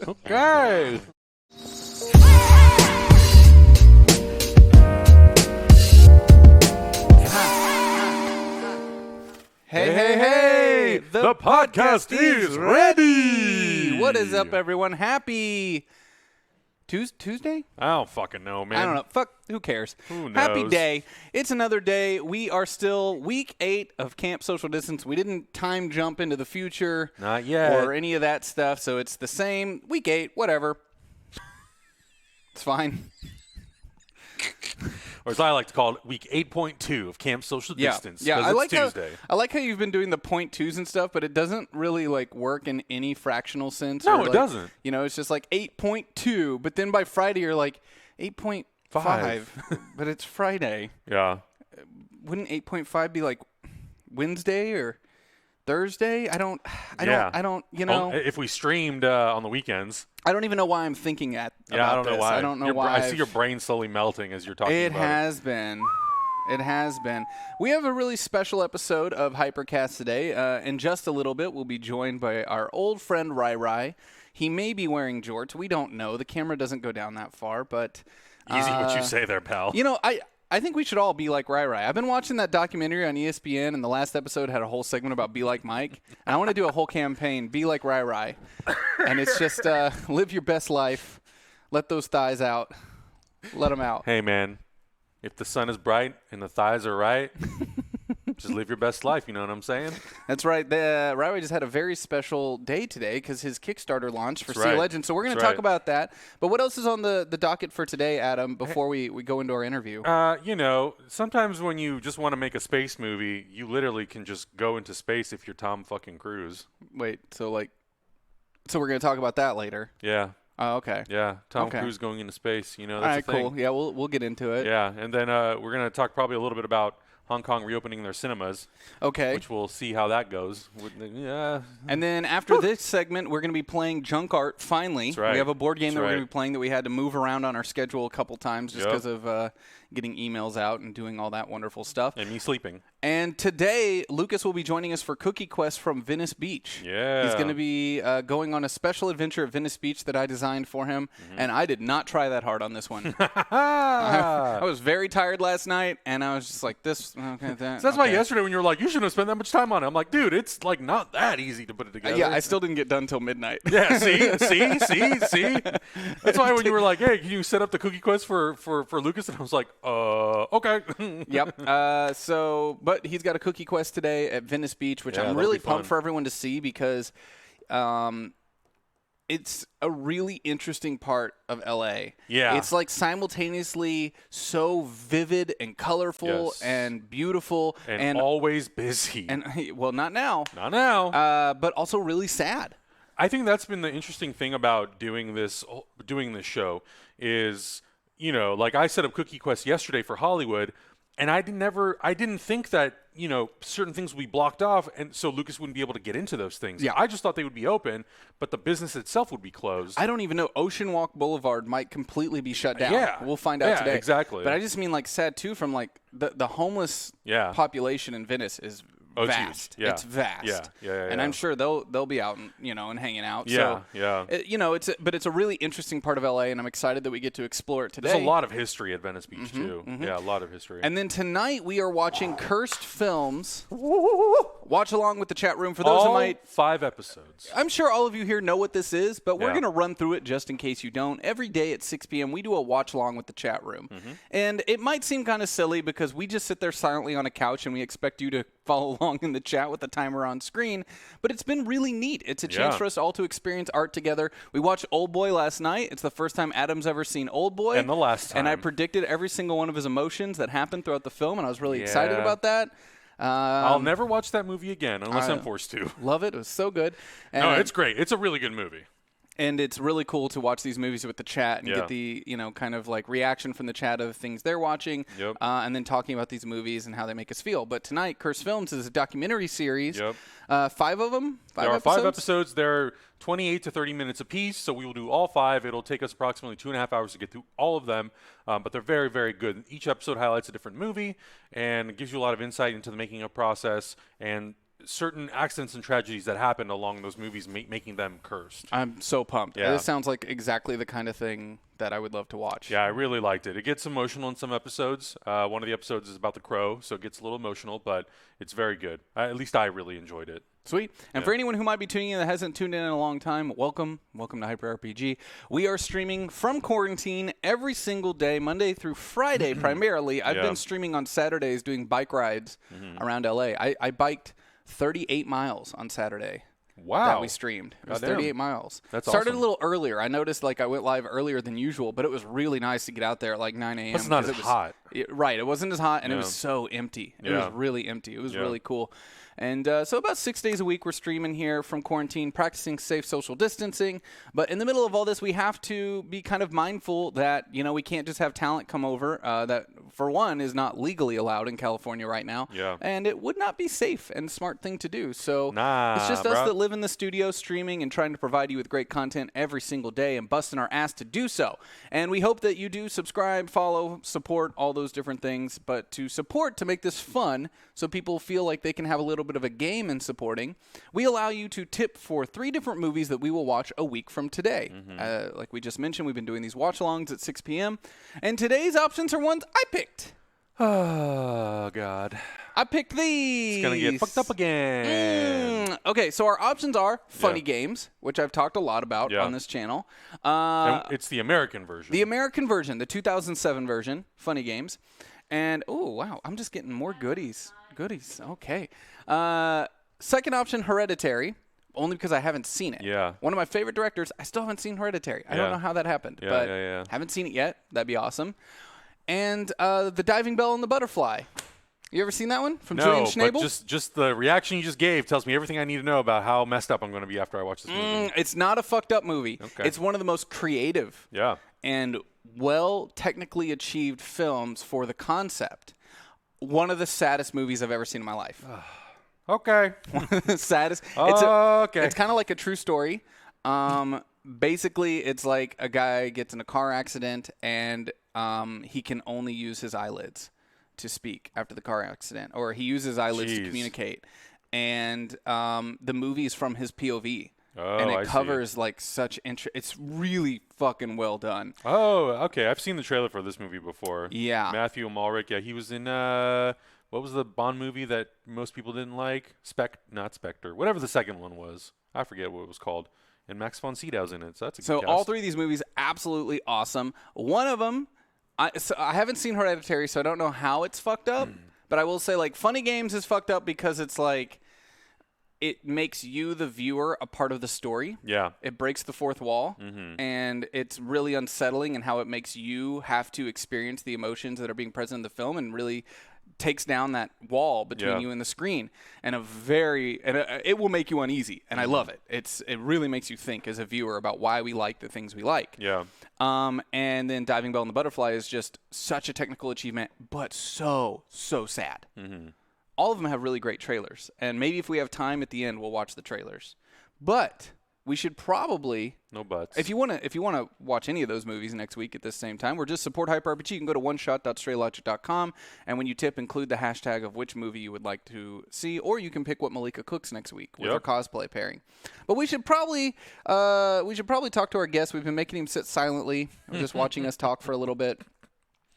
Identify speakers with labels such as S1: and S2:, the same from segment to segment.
S1: Okay. Hey, the podcast is ready.
S2: What is up, everyone? Happy Tuesday?
S1: I don't fucking know, man.
S2: I don't know. Fuck, who cares?
S1: Who knows?
S2: Happy day. It's another day. We are still week 8 of Camp Social Distance. We didn't time jump into the future.
S1: Not yet.
S2: Or any of that stuff, so it's the same. Week 8, whatever. It's fine.
S1: Or as I like to call it, week 8.2 of Camp Social Distance.
S2: Yeah.
S1: I like Tuesday.
S2: I like how you've been doing the 0.2s and stuff, but it doesn't really like work in any fractional sense.
S1: No,
S2: or,
S1: it doesn't.
S2: You know, it's just like 8.2, but then by Friday you're like 8.5, but it's Friday.
S1: Yeah.
S2: Wouldn't 8.5 be like Wednesday or Thursday? I don't, you know.
S1: If we streamed on the weekends.
S2: I don't even know why I'm thinking about
S1: I don't know
S2: this.
S1: why.
S2: I don't know why.
S1: I see your brain slowly melting as you're talking about it.
S2: It has been. It has been. We have a really special episode of HyperCast today. In just a little bit, we'll be joined by our old friend Rai. He may be wearing jorts. We don't know. The camera doesn't go down that far, but...
S1: Easy what you say there, pal.
S2: You know, I think we should all be like Rai. I've been watching that documentary on ESPN, and the last episode had a whole segment about Be Like Mike. And I want to do a whole campaign, Be Like Rai. And it's just live your best life. Let those thighs out. Let them out.
S1: Hey, man, if the sun is bright and the thighs are right, just live your best life. You know what I'm saying?
S2: That's right. Rai just had a very special day today because his Kickstarter launched for Sea Legend. So we're going to talk about that. But what else is on the docket for today, Adam, before we go into our interview?
S1: You know, sometimes when you just want to make a space movie, you literally can just go into space if you're Tom fucking Cruise.
S2: Wait, so we're going to talk about that later?
S1: Yeah.
S2: Oh, okay.
S1: Yeah, Tom Cruise going into space. You know,
S2: All
S1: that's
S2: right,
S1: a thing.
S2: cool. Yeah, we'll get into it.
S1: Yeah, and then we're going to talk probably a little bit about Hong Kong reopening their cinemas.
S2: Okay.
S1: Which we'll see how that goes. Yeah.
S2: And then after this segment, we're going to be playing Junk Art finally.
S1: That's right.
S2: We have a board game
S1: That's
S2: that we're
S1: right.
S2: going to be playing that we had to move around on our schedule a couple times just because of getting emails out and doing all that wonderful stuff.
S1: And me sleeping.
S2: And today, Lucas will be joining us for Cookie Quest from Venice Beach.
S1: Yeah.
S2: He's going to be going on a special adventure at Venice Beach that I designed for him, and I did not try that hard on this one. I was very tired last night, and I was just like, this, okay, that.
S1: So that's why yesterday when you were like, you shouldn't have spent that much time on it. I'm like, dude, it's like not that easy to put it together.
S2: Yeah, I still didn't get done till midnight.
S1: Yeah, see? That's why when you were like, hey, can you set up the Cookie Quest for Lucas? And I was like, okay.
S2: Yep. But he's got a Cookie Quest today at Venice Beach, which I'm really pumped for everyone to see because it's a really interesting part of LA. Yeah. It's like simultaneously so vivid and colorful and beautiful.
S1: And always busy.
S2: And well, not now.
S1: Not now.
S2: But also really sad.
S1: I think that's been the interesting thing about doing this show is, you know, like I set up Cookie Quest yesterday for Hollywood, and I didn't think that, you know, certain things would be blocked off, and so Lucas wouldn't be able to get into those things.
S2: Yeah.
S1: I just thought they would be open, but the business itself would be closed.
S2: I don't even know. Ocean Walk Boulevard might completely be shut down.
S1: Yeah.
S2: We'll find out today.
S1: Exactly.
S2: But I just mean like sad too from like the homeless population in Venice is vast.
S1: Yeah.
S2: It's vast.
S1: Yeah.
S2: And I'm sure they'll be out and, you know, and hanging out.
S1: Yeah.
S2: You know, it's a really interesting part of LA, and I'm excited that we get to explore it today.
S1: There's a lot of history at Venice Beach too. Yeah, a lot of history.
S2: And then tonight we are watching Cursed Films. Watch along with the chat room for those who might.
S1: 5 episodes.
S2: I'm sure all of you here know what this is, but we're going to run through it just in case you don't. Every day at 6 p.m. we do a watch along with the chat room. And it might seem kind of silly because we just sit there silently on a couch and we expect you to follow along in the chat with the timer on screen, but it's been really neat. It's a chance for us all to experience art together. We watched Old Boy last night. It's the first time Adam's ever seen Old Boy.
S1: And the last time.
S2: And I predicted every single one of his emotions that happened throughout the film, and I was really excited about that.
S1: I'll never watch that movie again unless I'm forced to.
S2: Love it. It was so good. And
S1: no, it's great. It's a really good movie.
S2: And it's really cool to watch these movies with the chat and get the, you know, kind of like reaction from the chat of the things they're watching, and then talking about these movies and how they make us feel. But tonight, Cursed Films is a documentary series. 5 of them?
S1: There are 5 episodes. They're 28 to 30 minutes apiece, so we will do all 5. It'll take us approximately 2.5 hours to get through all of them, but they're very, very good. Each episode highlights a different movie and gives you a lot of insight into the making of process and certain accidents and tragedies that happened along those movies, making them cursed.
S2: I'm so pumped.
S1: Yeah.
S2: This sounds like exactly the kind of thing that I would love to watch.
S1: Yeah, I really liked it. It gets emotional in some episodes. One of the episodes is about the crow, so it gets a little emotional, but it's very good. At least I really enjoyed it.
S2: Sweet. And for anyone who might be tuning in that hasn't tuned in a long time, welcome. Welcome to Hyper RPG. We are streaming from quarantine every single day, Monday through Friday primarily. I've been streaming on Saturdays doing bike rides around LA. I biked 38 miles on Saturday.
S1: Wow.
S2: That we streamed. It was 38 miles.
S1: That's
S2: Started
S1: awesome.
S2: a little earlier. I noticed I went live earlier than usual, but it was really nice to get out there at 9 a.m.
S1: It's not as hot.
S2: Right. It wasn't as hot, and it was so empty. It was really empty. It was really cool. And so about 6 days a week, we're streaming here from quarantine, practicing safe social distancing. But in the middle of all this, we have to be kind of mindful that, we can't just have talent come over. That, for one, is not legally allowed in California right now.
S1: Yeah.
S2: And it would not be safe and smart thing to do. So it's just
S1: bro.
S2: us that live in the studio streaming and trying to provide you with great content every single day and busting our ass to do so. And we hope that you do subscribe, follow, support, all those different things. But to support, to make this fun so people feel like they can have a little bit of a game in supporting, we allow you to tip for 3 different movies that we will watch a week from today. Like we just mentioned, we've been doing these watch-alongs at 6 p.m. And today's options are ones I picked.
S1: Oh, God.
S2: I picked these.
S1: It's going to get fucked up again.
S2: Okay, so our options are funny games, which I've talked a lot about on this channel.
S1: And it's the American version.
S2: The American version, the 2007 version, funny games. And, oh, wow, I'm just getting more goodies. Okay. Second option, Hereditary, only because I haven't seen it.
S1: Yeah.
S2: One of my favorite directors, I still haven't seen Hereditary. I don't know how that happened, but haven't seen it yet. That'd be awesome. And The Diving Bell and the Butterfly. You ever seen that one from Julian Schnabel?
S1: No, but just the reaction you just gave tells me everything I need to know about how messed up I'm going to be after I watch this movie.
S2: It's not a fucked up movie.
S1: Okay.
S2: It's one of the most creative and well technically achieved films for the concept. One of the saddest movies I've ever seen in my life.
S1: Okay.
S2: Saddest. It's kind of like a true story. Basically, it's like a guy gets in a car accident and he can only use his eyelids to speak after the car accident, or he uses eyelids to communicate. And the movie is from his POV. And it covers such interest. It's really fucking well done.
S1: Oh, okay. I've seen the trailer for this movie before.
S2: Yeah.
S1: Matthew Malrick. Yeah, he was in what was the Bond movie that most people didn't like? Not Spectre. Whatever the second one was. I forget what it was called. And Max von Sydow's in it. So that's a good cast.
S2: All 3 of these movies absolutely awesome. One of them, I haven't seen Hereditary, so I don't know how it's fucked up. But I will say Funny Games is fucked up because it's it makes you, the viewer, a part of the story. Yeah. It breaks the fourth wall. And it's really unsettling in how it makes you have to experience the emotions that are being present in the film and really takes down that wall between you and the screen. And it will make you uneasy. And I love it. It really makes you think as a viewer about why we like the things we like. Yeah. And then Diving Bell and the Butterfly is just such a technical achievement, but so sad. All of them have really great trailers, and maybe if we have time at the end, we'll watch the trailers. But we should probably If you want to watch any of those movies next week at this same time, or just support HyperRPG, you can go to oneshot.straylogic.com, and when you tip, include the hashtag of which movie you would like to see, or you can pick what Malika cooks next week with her cosplay pairing. But we should probably talk to our guest. We've been making him sit silently, just watching us talk for a little bit.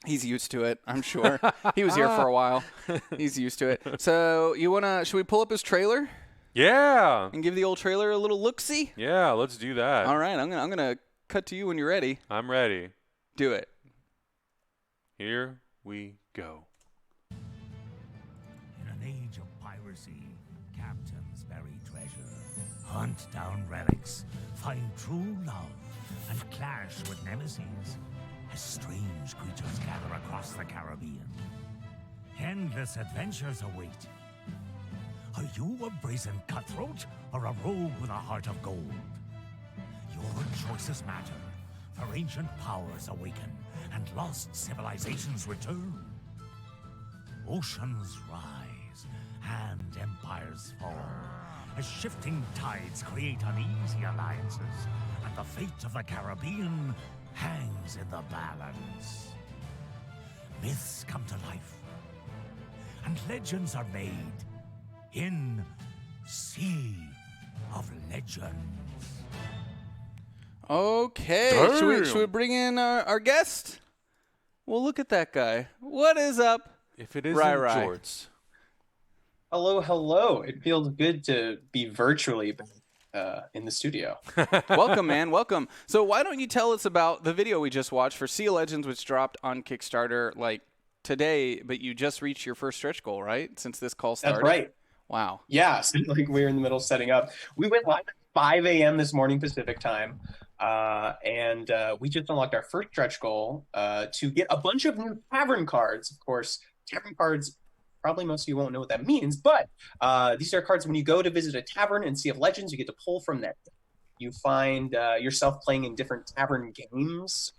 S2: He's used to it, I'm sure. He was here for a while. He's used to it. So should we pull up his trailer? Yeah. And give the old trailer a little look-see?
S1: Yeah, let's do that.
S2: All right, I'm gonna cut to you when you're ready.
S1: I'm ready.
S2: Do it.
S1: Here we go.
S3: In an age of piracy, captains bury treasure, hunt down relics, find true love, and clash with nemesis as strange creatures gather across the Caribbean. Endless adventures await. Are you a brazen cutthroat or a rogue with a heart of gold? Your choices matter, for ancient powers awaken and lost civilizations return. Oceans rise and empires fall, as shifting tides create uneasy alliances, and the fate of the Caribbean hangs in the balance. Myths come to life, and legends are made in Sea of Legends.
S2: Okay, should we bring in our guest? Well, look at that guy. What is up?
S1: If it isn't
S2: Rai.
S1: Jorts.
S4: Hello, hello. It feels good to be virtually in the studio.
S2: Welcome, man. Welcome. So why don't you tell us about the video we just watched for Sea of Legends, which dropped on Kickstarter like today, but you just reached your first stretch goal, right? Since this call started.
S4: That's right.
S2: Wow.
S4: Yeah, so like we're in the middle of setting up. We went live at 5 a.m. this morning Pacific time, and we just unlocked our first stretch goal to get a bunch of new tavern cards. Of course, tavern cards, probably most of you won't know what that means, but these are cards when you go to visit a tavern in Sea of Legends, you get to pull from that. You find yourself playing in different tavern games.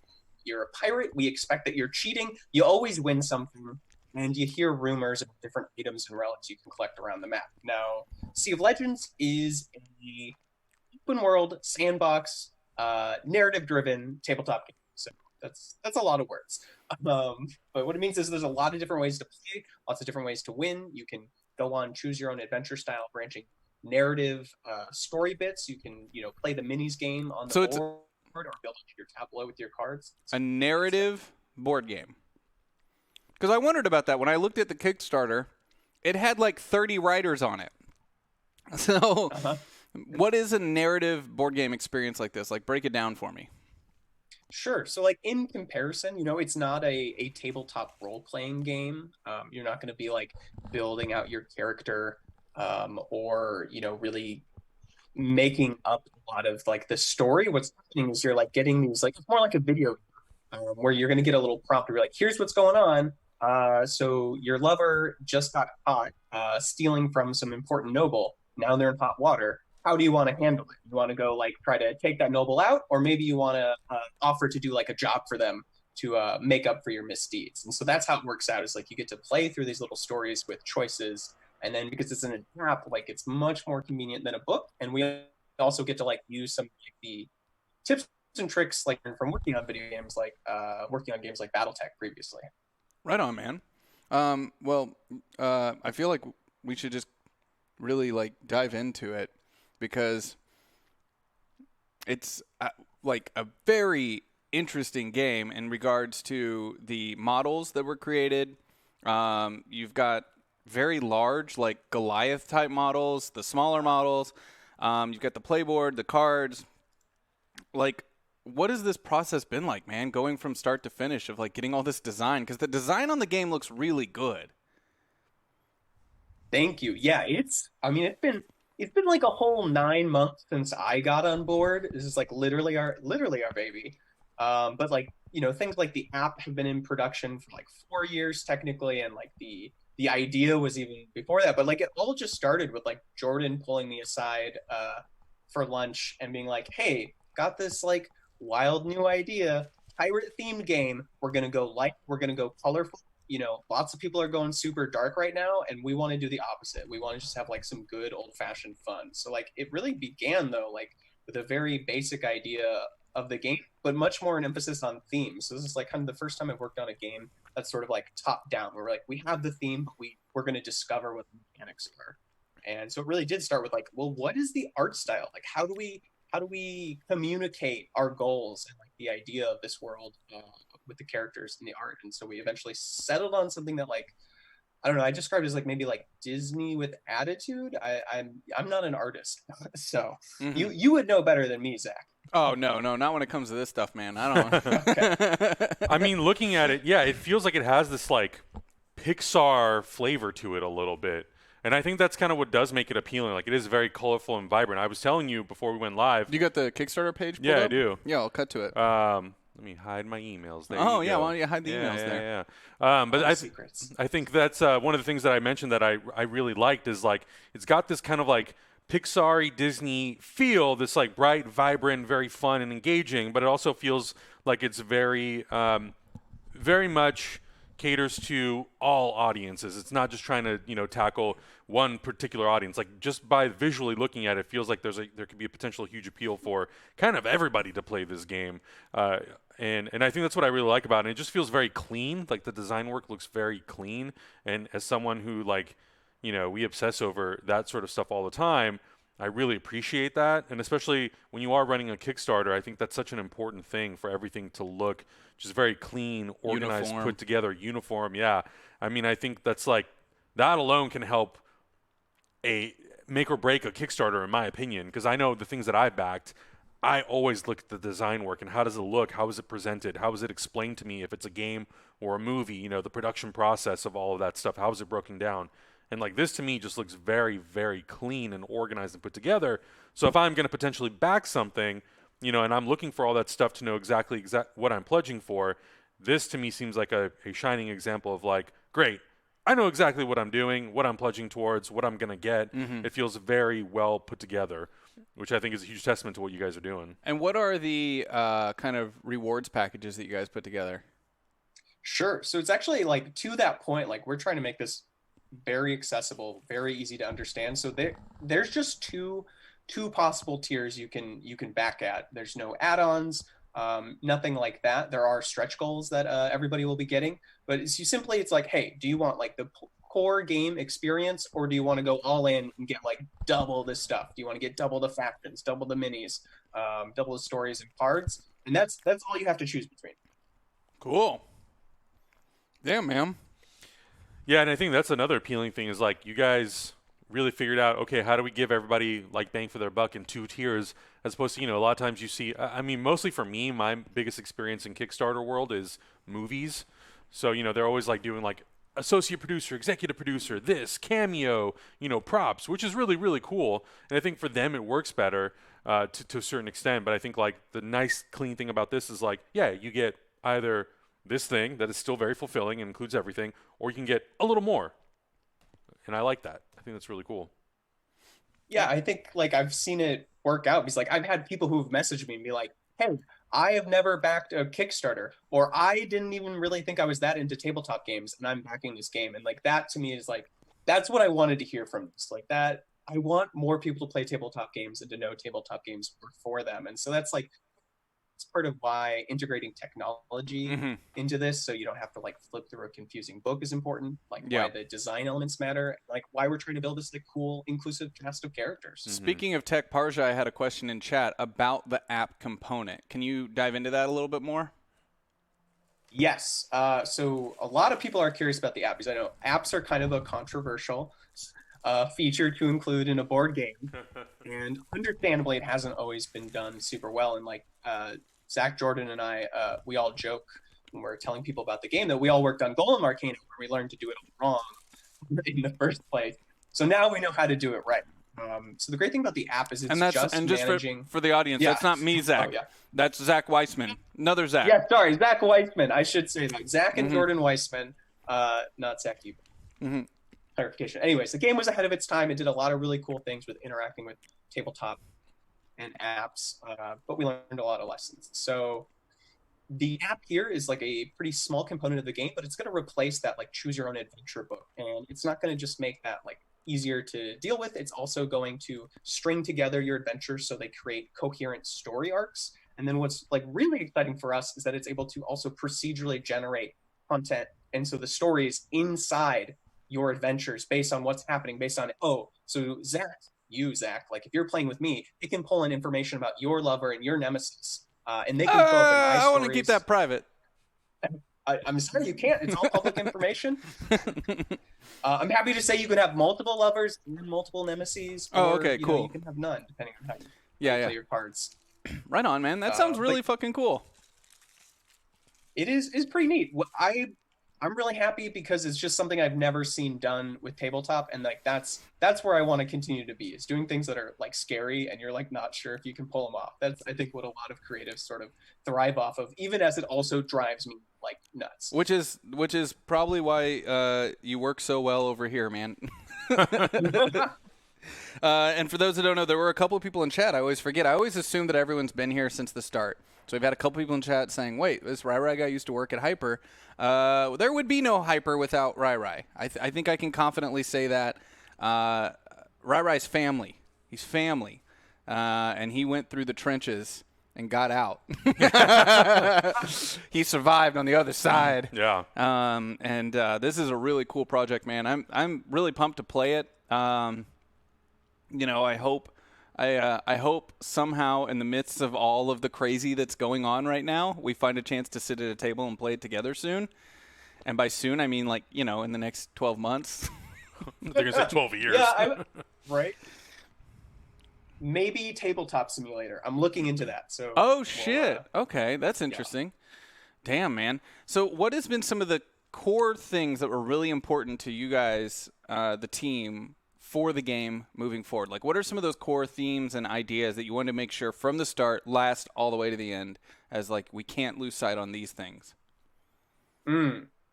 S4: You're a pirate. We expect that you're cheating. You always win something. And you hear rumors of different items and relics you can collect around the map. Now, Sea of Legends is a open world, sandbox, narrative-driven tabletop game. So that's a lot of words. But what it means is there's a lot of different ways to play, lots of different ways to win. You can go on choose your own adventure style, branching narrative story bits. You can play the minis game on the board or build up your tableau with your cards.
S2: A narrative board game. Because I wondered about that when I looked at the Kickstarter. It had like 30 writers on it. So what is a narrative board game experience like this? Like, break it down for me.
S4: Sure. So like in comparison, it's not a tabletop role-playing game. You're not going to be like building out your character or, really making up a lot of like the story. What's happening is you're like getting these like, it's more like a video where you're going to get a little prompt where you're like, here's what's going on. So your lover just got caught stealing from some important noble. Now they're in hot water. How do you want to handle it? You want to go like try to take that noble out, or maybe you want to offer to do like a job for them to make up for your misdeeds. And so that's how it works out. Is like you get to play through these little stories with choices, and then because it's in an app, like it's much more convenient than a book. And we also get to like use some of the tips and tricks like from working on video games, like working on games like BattleTech previously.
S2: Right on, man. I feel like we should just really like dive into it because it's like a very interesting game in regards to the models that were created. You've got very large, like Goliath type models, the smaller models. You've got the playboard, the cards. Like, what has this process been like, man, going from start to finish of like getting all this design? Because the design on the game looks really good.
S4: Thank you. Yeah, it's been like a whole 9 months since I got on board. This is like literally our baby. But like, things like the app have been in production for like 4 years technically, and like the idea was even before that. But like it all just started with like Jordan pulling me aside for lunch and being like, "Hey, got this like wild new idea, pirate themed game. We're gonna go light, we're gonna go colorful. Lots of people are going super dark right now, and we want to do the opposite. We want to just have like some good old fashioned fun." So like it really began though like with a very basic idea of the game, but much more an emphasis on themes. So this is like kind of the first time I've worked on a game that's sort of like top down, where like we have the theme, but we're going to discover what the mechanics are. And so it really did start with like, well, what is the art style? Like how do we communicate our goals and like the idea of this world with the characters and the art? And so we eventually settled on something that like, I don't know, I described it as like maybe like Disney with attitude. I'm not an artist, so you would know better than me, Zach.
S2: Oh no, not when it comes to this stuff, man. I don't.
S4: Okay.
S1: I mean, looking at it, yeah, it feels like it has this like Pixar flavor to it a little bit. And I think that's kind of what does make it appealing. Like, it is very colorful and vibrant. I was telling you before we went live.
S2: You got the Kickstarter page pulled
S1: Yeah,
S2: up?
S1: I do.
S2: Yeah, I'll cut to it.
S1: Let me hide my emails. There
S2: Oh,
S1: you
S2: yeah,
S1: go.
S2: why don't you hide the emails there?
S1: Yeah. But
S4: Secrets.
S1: I think that's one of the things that I mentioned that I really liked is, like, it's got this kind of, like, Pixar-y Disney feel, this, like, bright, vibrant, very fun and engaging, but it also feels like it's very, very much caters to all audiences. It's not just trying to, tackle one particular audience. Like, just by visually looking at it, feels like there could be a potential huge appeal for kind of everybody to play this game. And I think that's what I really like about it. It just feels very clean. Like, the design work looks very clean. And as someone who, like, we obsess over that sort of stuff all the time. I really appreciate that. And especially when you are running a Kickstarter, I think that's such an important thing for everything to look just very clean, organized,
S2: Uniform.
S1: put together, uniform. Yeah. I mean, I think that's like, that alone can help make or break a Kickstarter, in my opinion, because I know the things that I've backed, I always look at the design work and how does it look? How is it presented? How is it explained to me if it's a game or a movie? The production process of all of that stuff. How is it broken down? And like this to me just looks very, very clean and organized and put together. So if I'm going to potentially back something, and I'm looking for all that stuff to know exactly what I'm pledging for, this to me seems like a shining example of like, great, I know exactly what I'm doing, what I'm pledging towards, what I'm going to get.
S2: Mm-hmm.
S1: It feels very well put together, which I think is a huge testament to what you guys are doing.
S2: And what are the kind of rewards packages that you guys put together?
S4: Sure. So it's actually like to that point, like we're trying to make this very accessible, very easy to understand. So there's just two possible tiers you can back at. There's no add-ons, nothing like that. There are stretch goals that everybody will be getting, but it's like, hey, do you want like the core game experience, or do you want to go all in and get like double this stuff? Do you want to get double the factions, double the minis, double the stories and cards? And that's all you have to choose between.
S2: Cool. Damn, man.
S1: Yeah, and I think that's another appealing thing is like you guys really figured out, okay, how do we give everybody like bang for their buck in 2 tiers, as opposed to, a lot of times you see, I mean, mostly for me, my biggest experience in Kickstarter world is movies. So, they're always like doing like associate producer, executive producer, this, cameo, props, which is really, really cool. And I think for them it works better to a certain extent. But I think like the nice, clean thing about this is like, yeah, you get either this thing that is still very fulfilling and includes everything, or you can get a little more. And I like that. I think that's really cool.
S4: Yeah, I think like I've seen it work out because like I've had people who've messaged me and be like, hey, I have never backed a Kickstarter, or I didn't even really think I was that into tabletop games and I'm backing this game. And like that to me is like, that's what I wanted to hear from this. Like that, I want more people to play tabletop games and to know tabletop games work for them. And so that's like, it's part of why integrating technology into this, so you don't have to like flip through a confusing book, is important. Like why the design elements matter, like why we're trying to build this like cool, inclusive cast of characters.
S2: Speaking of tech, Parja, I had a question in chat about the app component. Can you dive into that a little bit more?
S4: Yes. So a lot of people are curious about the app because I know apps are kind of a controversial feature to include in a board game, and understandably, it hasn't always been done super well. And like Zach Jordan and I, we all joke when we're telling people about the game that we all worked on Golem Arcana, where we learned to do it wrong in the first place. So now we know how to do it right. So the great thing about the app is it's just managing.
S2: For the audience, that's not me, Zach.
S4: Oh, yeah.
S2: That's Zach Weissman. Another Zach.
S4: Yeah, sorry, Zach Weissman. I should say that. Zach and Jordan Weissman, not Zach Ebert. Clarification. Anyways, the game was ahead of its time. It did a lot of really cool things with interacting with tabletop and apps, but we learned a lot of lessons. So the app here is like a pretty small component of the game, but it's going to replace that like choose your own adventure book, and it's not going to just make that like easier to deal with. It's also going to string together your adventures so they create coherent story arcs. And then what's like really exciting for us is that it's able to also procedurally generate content, and so the stories inside your adventures based on what's happening, based on, so Zach, like if you're playing with me, it can pull in information about your lover and your nemesis, and they can pull up in my stories.
S2: I want to keep that private.
S4: I'm sorry, you can't. It's all public information. I'm happy to say you can have multiple lovers and multiple nemesis. Or,
S2: okay, cool.
S4: You can have none, depending on how you play your cards.
S2: Right on, man. That sounds really fucking cool.
S4: It is pretty neat. I'm really happy because it's just something I've never seen done with tabletop, and like that's where I want to continue to be, is doing things that are like scary and you're like not sure if you can pull them off. That's I think what a lot of creatives sort of thrive off of, even as it also drives me like nuts.
S2: Which is probably why you work so well over here, man. And for those that don't know, there were a couple of people in chat. I always forget. I always assume that everyone's been here since the start. So we've had a couple people in chat saying, wait, this Rai guy used to work at Hyper. There would be no Hyper without Rai. I think I can confidently say that. Rai's family. He's family. And he went through the trenches and got out. He survived on the other side.
S1: Yeah.
S2: And this is a really cool project, man. I'm really pumped to play it. You know, I hope somehow in the midst of all of the crazy that's going on right now, we find a chance to sit at a table and play it together soon. And by soon, I mean, like, you know, in the next 12 months.
S1: They're going to say 12 years.
S4: Yeah, right. Maybe tabletop simulator. I'm looking into that. So.
S2: Oh shit! Okay, that's interesting. Yeah. Damn, man. So, what has been some of the core things that were really important to you guys, the team, for the game moving forward? Like, what are some of those core themes and ideas that you wanted to make sure from the start, last all the way to the end, as like we can't lose sight on these things?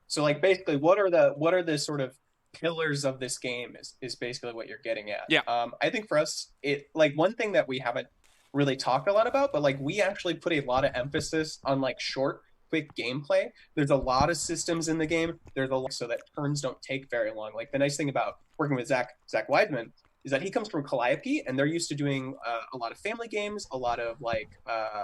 S4: So, like, basically, what are the sort of pillars of this game is basically what you're getting at.
S2: Yeah.
S4: I think for us, it, like, one thing that we haven't really talked a lot about, but like we actually put a lot of emphasis on like short, quick gameplay. There's a lot of systems in the game. There's a lot so that turns don't take very long. Like, the nice thing about working with Zach Weidman is that he comes from Calliope, and they're used to doing a lot of family games, a lot of like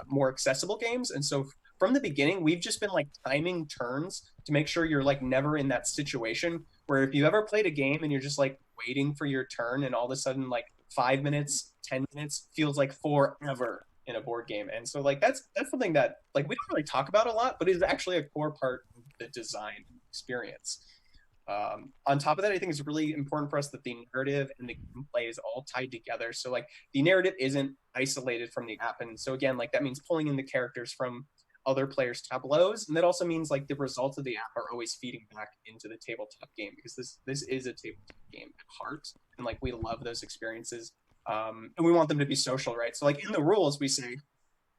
S4: more accessible games. And so from the beginning, we've just been like timing turns to make sure you're like never in that situation where if you ever played a game and you're just like waiting for your turn and all of a sudden like 5 minutes, 10 minutes feels like forever in a board game. And so like that's something that like we don't really talk about a lot, but it is actually a core part of the design experience. On top of that, I think it's really important for us that the narrative and the gameplay is all tied together. So like the narrative isn't isolated from the app. And so again, like that means pulling in the characters from other players' tableaus, and that also means like the results of the app are always feeding back into the tabletop game, because this is a tabletop game at heart, and like we love those experiences, and we want them to be social, right? So like in the rules, we say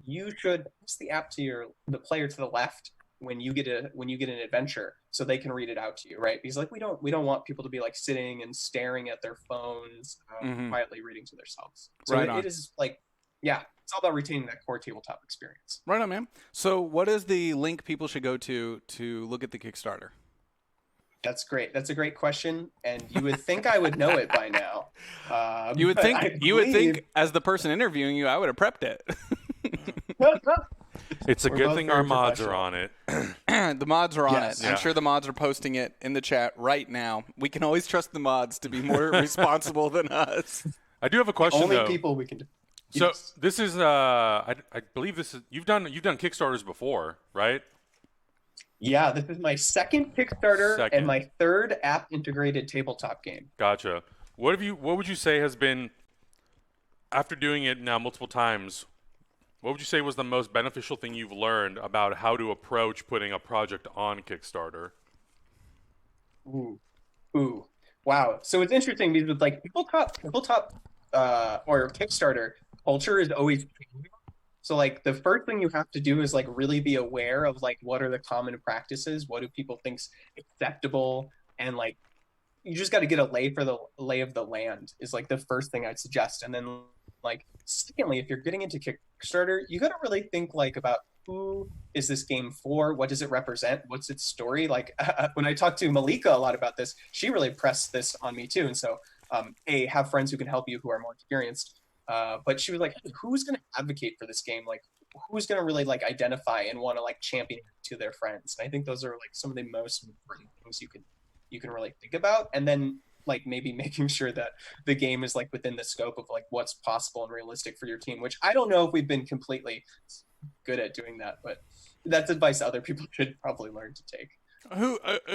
S4: you should pass the app to the player to the left when you get an adventure, so they can read it out to you, right? Because like we don't want people to be like sitting and staring at their phones, quietly reading to themselves. So
S2: right
S4: it is like, yeah, it's all about retaining that core tabletop experience.
S2: Right on, man. So what is the link people should go to look at the Kickstarter?
S4: That's great. That's a great question, and you would think I would know it by now.
S2: You would think as the person interviewing you, I would have prepped it.
S1: It's a good thing our mods are on it.
S2: The mods are on it.
S1: Yeah.
S2: I'm sure the mods are posting it in the chat right now. We can always trust the mods to be more responsible than us.
S1: I do have a question,
S4: Only
S1: though.
S4: people we can.
S1: So this is I believe this is you've done Kickstarters before, right?
S4: Yeah, this is my second Kickstarter and my third app integrated tabletop game.
S1: Gotcha. What would you say has been, after doing it now multiple times, what would you say was the most beneficial thing you've learned about how to approach putting a project on Kickstarter?
S4: Ooh. Wow. So it's interesting because with like tabletop or Kickstarter, culture is always changing. So like the first thing you have to do is like really be aware of like what are the common practices, what do people think's acceptable, and like you just got to get a lay of the land is like the first thing I'd suggest. And then like secondly, if you're getting into Kickstarter, you got to really think like about who is this game for, what does it represent, what's its story. Like when I talked to Malika a lot about this, she really pressed this on me too. And so have friends who can help you who are more experienced. But she was like, hey, who's going to advocate for this game? Like, who's going to really like identify and want to like champion it to their friends? And I think those are like some of the most important things you can really think about. And then like maybe making sure that the game is like within the scope of like what's possible and realistic for your team, which I don't know if we've been completely good at doing that, but that's advice other people should probably learn to take.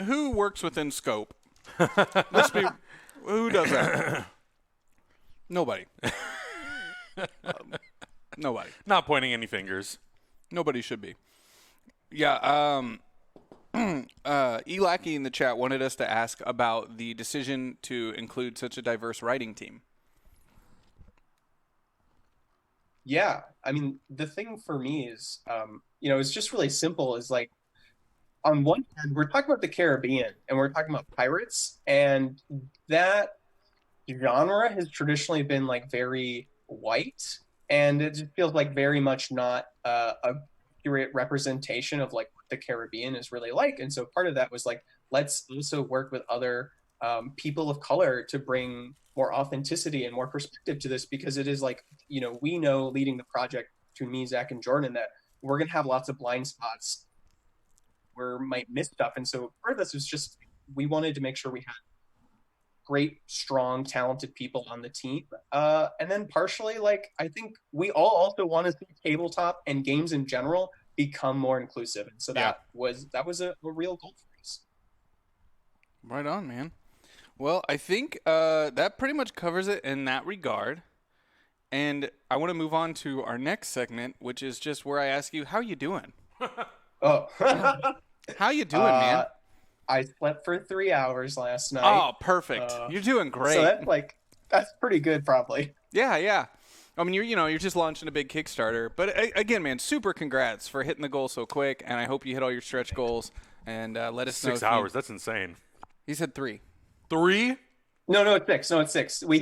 S2: Who works within scope? Who does that? Nobody. Nobody.
S1: Not pointing any fingers.
S2: Nobody should be. Yeah. Elaki in the chat wanted us to ask about the decision to include such a diverse writing team.
S4: Yeah. I mean, the thing for me is, it's just really simple. Is like, on one hand, we're talking about the Caribbean and we're talking about pirates, and that genre has traditionally been like very white, and it just feels like very much not a accurate representation of like what the Caribbean is really like. And so part of that was like, let's also work with other people of color to bring more authenticity and more perspective to this, because it is like, we know leading the project between me, Zach, and Jordan, that we're going to have lots of blind spots where we might miss stuff. And so part of this was just, we wanted to make sure we had great, strong, talented people on the team. And then partially, like, I think we all also want to see tabletop and games in general become more inclusive. And so that was a real goal for us.
S2: Right on, man. Well, I think that pretty much covers it in that regard. And I want to move on to our next segment, which is just where I ask you, how you doing?
S4: Oh.
S2: How you doing, man?
S4: I slept for 3 hours last night.
S2: Oh, perfect. You're doing great.
S4: So that's pretty good, probably.
S2: Yeah. I mean, you're just launching a big Kickstarter. But again, man, super congrats for hitting the goal so quick. And I hope you hit all your stretch goals. And let us know.
S1: 6 hours. That's insane.
S2: He said 3.
S1: 3?
S4: No, it's 6. No, it's 6. We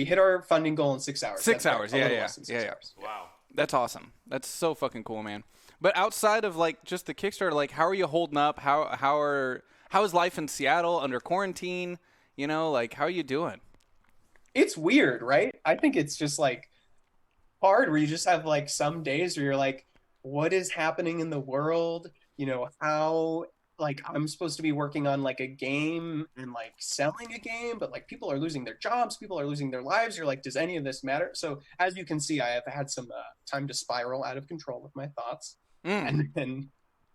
S4: hit our funding goal in 6 hours.
S2: 6 hours. Yeah.
S4: Hours.
S1: Wow.
S2: That's awesome. That's so fucking cool, man. But outside of like just the Kickstarter, like how are you holding up? How is life in Seattle under quarantine? You know, like how are you doing?
S4: It's weird, right? I think it's just like hard where you just have like some days where you're like, what is happening in the world? You know, how like I'm supposed to be working on like a game and like selling a game, but like people are losing their jobs, people are losing their lives. You're like, does any of this matter? So as you can see, I have had some time to spiral out of control with my thoughts. And then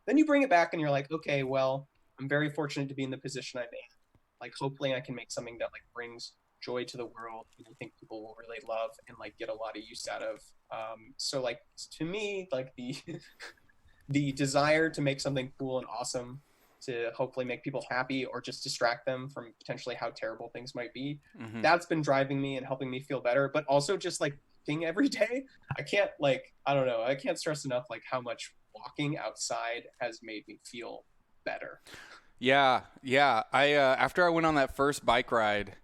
S4: you bring it back and you're like, okay, well, I'm very fortunate to be in the position I'm in. Like, hopefully I can make something that like brings joy to the world and I think people will really love and like get a lot of use out of. So like to me, like the desire to make something cool and awesome to hopefully make people happy or just distract them from potentially how terrible things might be. That's been driving me and helping me feel better, but also just like every day. I can't stress enough like how much walking outside has made me feel better.
S2: Yeah. I after I went on that first bike ride,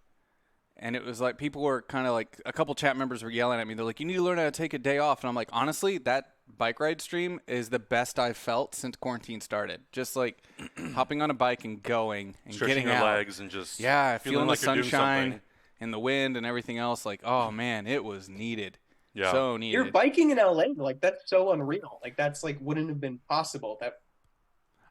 S2: and it was like people were kind of like a couple chat members were yelling at me. They're like, "You need to learn how to take a day off." And I'm like, honestly, that bike ride stream is the best I've felt since quarantine started. Just like hopping on a bike and going and
S1: stretching
S2: getting
S1: your
S2: out.
S1: legs and just
S2: feeling
S1: like
S2: the
S1: you're doing
S2: sunshine
S1: something.
S2: and the wind and everything else. Like, oh man, it was needed.
S1: Yeah.
S2: So needed.
S4: You're biking in LA, like that's so unreal. Like that's like wouldn't have been possible. That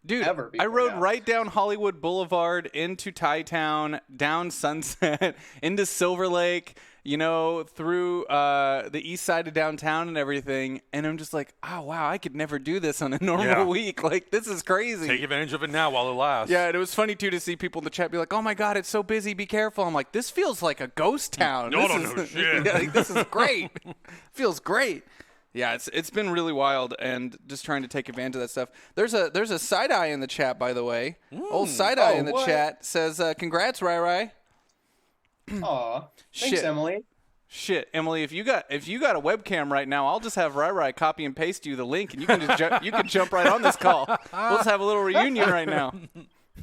S2: Dude,
S4: ever
S2: I rode
S4: now.
S2: right down Hollywood Boulevard into Thai-Town, down Sunset, into Silver Lake, you know, through the east side of downtown and everything. And I'm just like, oh, wow, I could never do this on a normal week. Like, this is crazy.
S1: Take advantage of it now while it lasts.
S2: Yeah, and it was funny, too, to see people in the chat be like, oh, my God, it's so busy. Be careful. I'm like, this feels like a ghost town.
S1: No shit.
S2: Yeah, like, this is great. Feels great. Yeah, it's been really wild, and just trying to take advantage of that stuff. There's a side eye in the chat, by the way. Old side eye in the chat says, "Congrats, Rai Rai."
S4: Aw, thanks, Emily.
S2: Shit, Emily, if you got a webcam right now, I'll just have Rai Rai copy and paste you the link, and you can just you can jump right on this call. We'll just have a little reunion right now.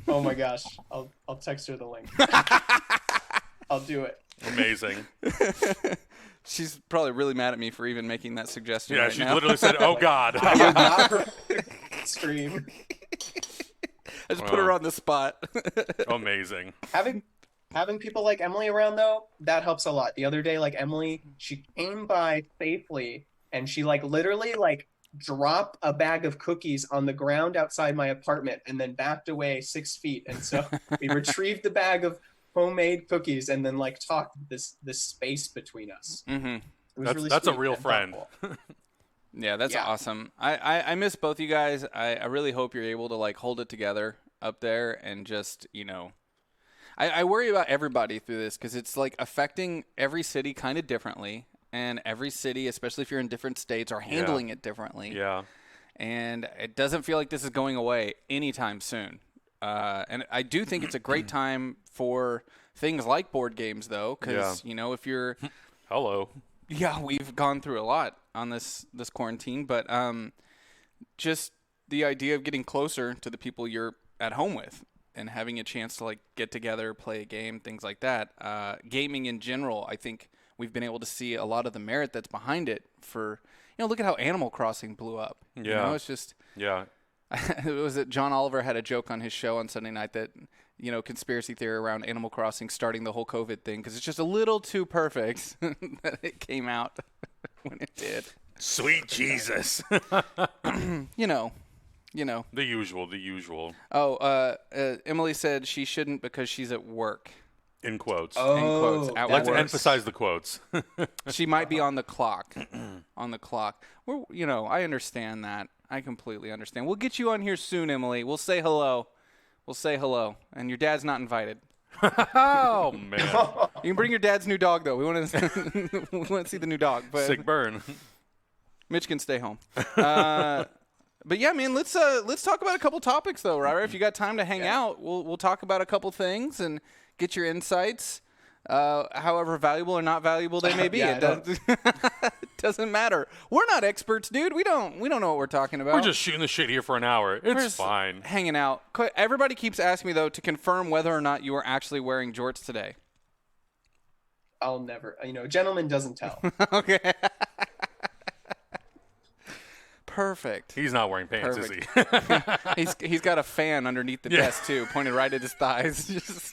S4: Oh my gosh, I'll text her the link. I'll do it.
S1: Amazing.
S2: She's probably really mad at me for even making that suggestion.
S1: Yeah,
S2: right
S1: she
S2: now.
S1: literally said, "Oh God."
S4: I would not stream.
S2: I just put her on the spot.
S1: Amazing.
S4: Having people like Emily around though, that helps a lot. The other day, like Emily, she came by safely and she like literally like dropped a bag of cookies on the ground outside my apartment and then backed away 6 feet. And so we retrieved the bag of homemade cookies and then like talked this space between us.
S1: That's a real friend.
S2: Yeah, that's awesome. I miss both you guys. I really hope you're able to like hold it together up there and just, you know, I worry about everybody through this because it's like affecting every city kind of differently, and every city, especially if you're in different states, are handling it differently.
S1: Yeah.
S2: And it doesn't feel like this is going away anytime soon. And I do think it's a great time for things like board games, though, because, you know, if you're...
S1: Hello.
S2: Yeah, we've gone through a lot on this quarantine, but just the idea of getting closer to the people you're at home with and having a chance to, like, get together, play a game, things like that. Gaming in general, I think we've been able to see a lot of the merit that's behind it for... You know, look at how Animal Crossing blew up.
S1: Yeah.
S2: You know, it's just...
S1: Yeah.
S2: It was that John Oliver had a joke on his show on Sunday night that, you know, conspiracy theory around Animal Crossing starting the whole COVID thing because it's just a little too perfect that it came out. when it did.
S1: Sweet Jesus.
S2: You know.
S1: The usual.
S2: Oh, Emily said she shouldn't because she's at work.
S1: In quotes.
S2: In quotes. At
S1: Let's
S2: work.
S1: emphasize the quotes.
S2: She might be on the clock. On the clock. I understand that. I completely understand. We'll get you on here soon, Emily. We'll say hello. And your dad's not invited.
S1: Oh, man.
S2: You can bring your dad's new dog, though. We want to see the new dog. But
S1: Sick burn.
S2: Mitch can stay home. But yeah, man, let's talk about a couple topics, though, right? If you got time to hang out, we'll talk about a couple things and get your insights, however valuable or not valuable they may be. It doesn't matter. We're not experts, dude. We don't know what we're talking about.
S1: We're just shooting the shit here for an hour. It's fine.
S2: Hanging out. Everybody keeps asking me, though, to confirm whether or not you are actually wearing jorts today.
S4: I'll never. Gentleman doesn't tell.
S2: Okay. Perfect.
S1: He's not wearing pants, is he?
S2: He's got a fan underneath the desk, too, pointed right at his thighs. Just...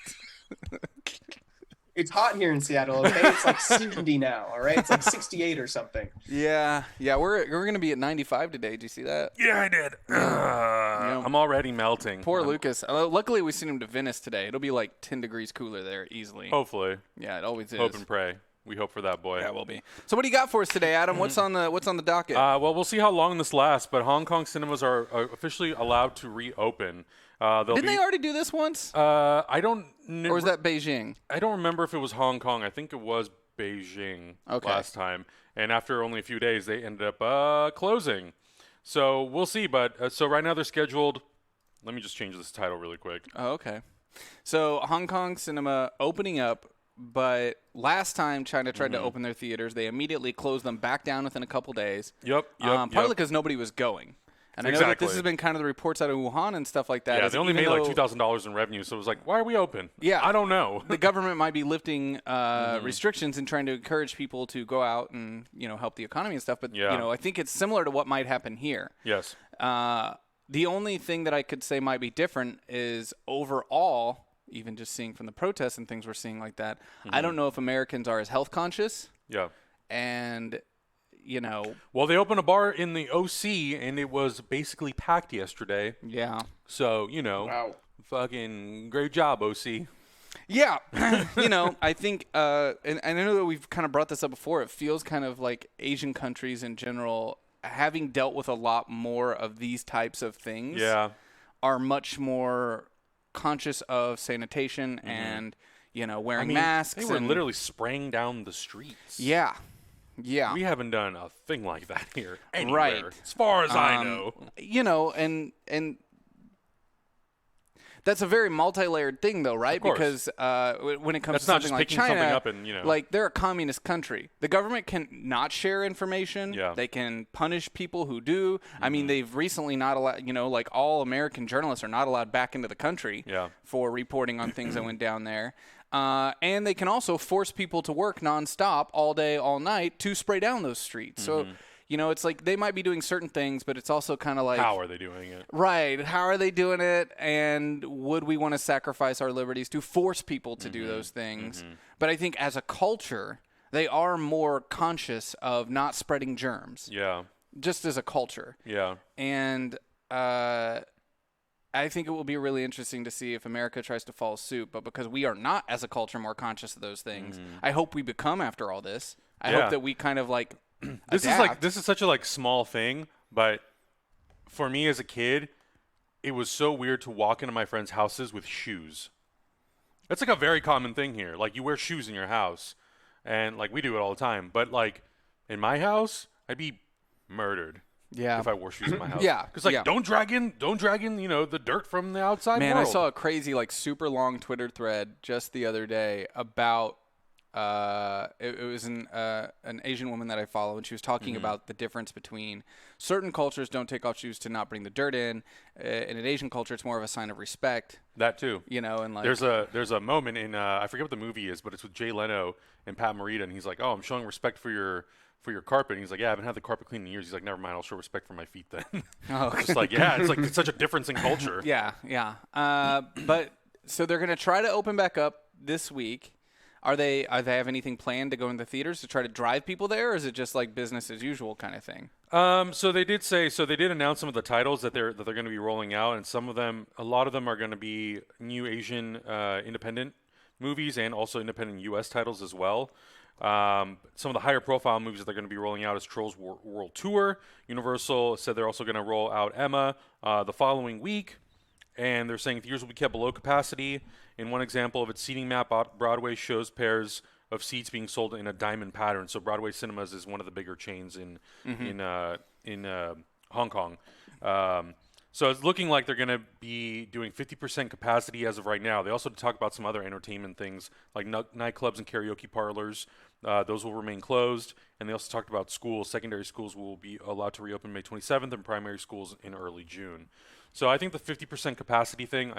S4: It's hot here in Seattle, okay? It's like 70 now, all right? It's like 68 or something.
S2: Yeah, we're going to be at 95 today. Did you see that?
S1: Yeah, I did. I'm already melting.
S2: Poor Lucas. Luckily, we sent him to Venice today. It'll be like 10 degrees cooler there easily.
S1: Hopefully.
S2: Yeah, it always is.
S1: Hope and pray. We hope for that, boy.
S2: Yeah, it will be. So what do you got for us today, Adam? What's on the docket?
S1: Well, we'll see how long this lasts, but Hong Kong cinemas are officially allowed to reopen.
S2: Didn't they already do this once?
S1: I don't know.
S2: Or was that Beijing?
S1: I don't remember if it was Hong Kong. I think it was Beijing last time. And after only a few days, they ended up closing. So we'll see. But so right now they're scheduled. Let me just change this title really quick.
S2: Oh, okay. So Hong Kong cinema opening up. But last time China tried to open their theaters, they immediately closed them back down within a couple days. Partly because nobody was going. And I know that this has been kind of the reports out of Wuhan and stuff like that.
S1: Yeah, they only made like $2,000 in revenue, so it was like, why are we open?
S2: Yeah.
S1: I don't know.
S2: The government might be lifting restrictions and trying to encourage people to go out and, help the economy and stuff. But, I think it's similar to what might happen here.
S1: Yes.
S2: The only thing that I could say might be different is overall, even just seeing from the protests and things we're seeing like that, I don't know if Americans are as health conscious.
S1: Yeah.
S2: And,
S1: Well, they opened a bar in the OC, and it was basically packed yesterday.
S2: Yeah.
S1: So,
S4: Wow.
S1: fucking great job, OC.
S2: Yeah. I think, and I know that we've kind of brought this up before, it feels kind of like Asian countries in general, having dealt with a lot more of these types of things, are much more conscious of sanitation and wearing masks.
S1: They were literally spraying down the streets.
S2: Yeah
S1: We haven't done a thing like that here anywhere,
S2: right,
S1: as far as I know.
S2: And that's a very multi-layered thing, though, right? Because when it comes to something like China, like they're a communist country. The government can not share information.
S1: Yeah.
S2: They can punish people who do. I mean, they've recently not allowed, like all American journalists are not allowed back into the country for reporting on things that went down there. And they can also force people to work nonstop all day, all night to spray down those streets. So, it's like they might be doing certain things, but it's also kind of like...
S1: How are they doing it?
S2: Right. How are they doing it? And would we want to sacrifice our liberties to force people to do those things? But I think as a culture, they are more conscious of not spreading germs.
S1: Yeah.
S2: Just as a culture.
S1: Yeah.
S2: And I think it will be really interesting to see if America tries to follow suit. But because we are not, as a culture, more conscious of those things, I hope we become after all this. I hope that we kind of like...
S1: This is such a small thing, but for me as a kid, it was so weird to walk into my friends' houses with shoes. That's like a very common thing here. Like you wear shoes in your house, and like we do it all the time. But like in my house, I'd be murdered.
S2: Yeah.
S1: If I wore shoes in my house.
S2: Yeah.
S1: Because don't drag in, the dirt from the outside
S2: Man,
S1: world.
S2: I saw a crazy super long Twitter thread just the other day about. It was an Asian woman that I follow, and she was talking about the difference between certain cultures don't take off shoes to not bring the dirt in. In an Asian culture, it's more of a sign of respect.
S1: That too.
S2: And like
S1: there's a moment in I forget what the movie is, but it's with Jay Leno and Pat Morita, and he's like, "Oh, I'm showing respect for your carpet." And he's like, "Yeah, I haven't had the carpet cleaned in years." He's like, "Never mind, I'll show respect for my feet then."
S2: Oh,
S1: it's like it's such a difference in culture.
S2: Yeah. But so they're gonna try to open back up this week. They have anything planned to go into theaters to try to drive people there, or is it just like business as usual kind of thing?
S1: So they did announce some of the titles that they're going to be rolling out, and a lot of them are going to be new Asian independent movies and also independent U.S. titles as well. Some of the higher profile movies that they're going to be rolling out is Trolls World Tour. Universal said they're also going to roll out Emma the following week, and they're saying theaters will be kept below capacity. In one example of its seating map, Broadway shows pairs of seats being sold in a diamond pattern. So Broadway Cinemas is one of the bigger chains in Hong Kong. So it's looking like they're going to be doing 50% capacity as of right now. They also talk about some other entertainment things like nightclubs and karaoke parlors. Those will remain closed. And they also talked about schools. Secondary schools will be allowed to reopen May 27th and primary schools in early June. So I think the 50% capacity thing,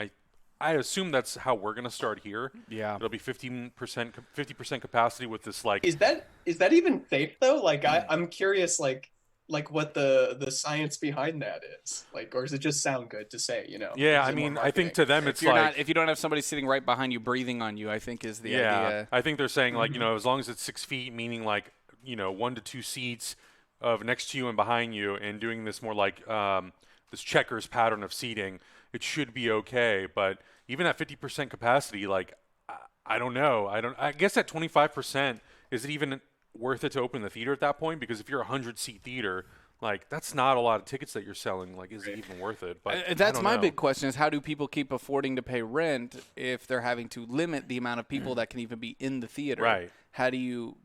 S1: I assume that's how we're going to start here.
S2: Yeah.
S1: It'll be 50% capacity with this like.
S4: Is that even safe though? Like I'm curious like what the science behind that is. Like, or does it just sound good to say, you know?
S1: Yeah, I mean, I think to them it's like
S2: if you don't have somebody sitting right behind you breathing on you, I think is the idea.
S1: I think they're saying like, you know, as long as it's 6 feet, meaning like, you know, 1 to 2 seats of next to you and behind you, and doing this more like this checkers pattern of seating, it should be okay. But even at 50% capacity, like, I don't know. I guess at 25%, is it even worth it to open the theater at that point? Because if you're a 100-seat theater, like, that's not a lot of tickets that you're selling. Like, is it even worth it? But
S2: that's my big question: is how do people keep affording to pay rent if they're having to limit the amount of people that can even be in the theater?
S1: Right.
S2: How do you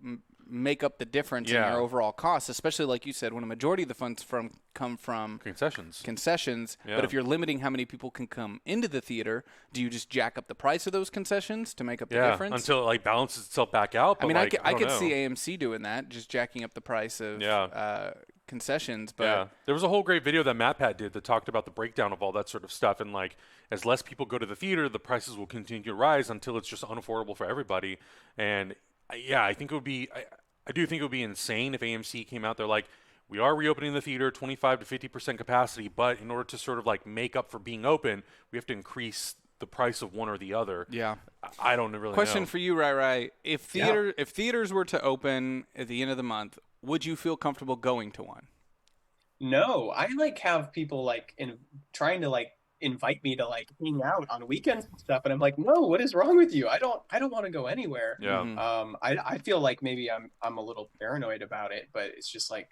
S2: make up the difference in your overall costs, especially like you said, when a majority of the funds come from concessions.
S1: Yeah.
S2: But if you're limiting how many people can come into the theater, do you just jack up the price of those concessions to make up the difference?
S1: Until it like balances itself back out. But
S2: I mean,
S1: like,
S2: I could see AMC doing that, just jacking up the price of concessions. But
S1: there was a whole great video that MatPat did that talked about the breakdown of all that sort of stuff, and like as less people go to the theater, the prices will continue to rise until it's just unaffordable for everybody. And I think it would be. I do think it would be insane if AMC came out there like, we are reopening the theater 25 to 50% capacity, but in order to sort of like make up for being open, we have to increase the price of one or the other.
S2: Yeah.
S1: I don't really know.
S2: Question for you, Rai. If theaters were to open at the end of the month, would you feel comfortable going to one?
S4: No, I like have people like trying to like invite me to like hang out on weekends and stuff, and I'm like, no, what is wrong with you? I don't want to go anywhere. I feel like maybe I'm a little paranoid about it, but it's just like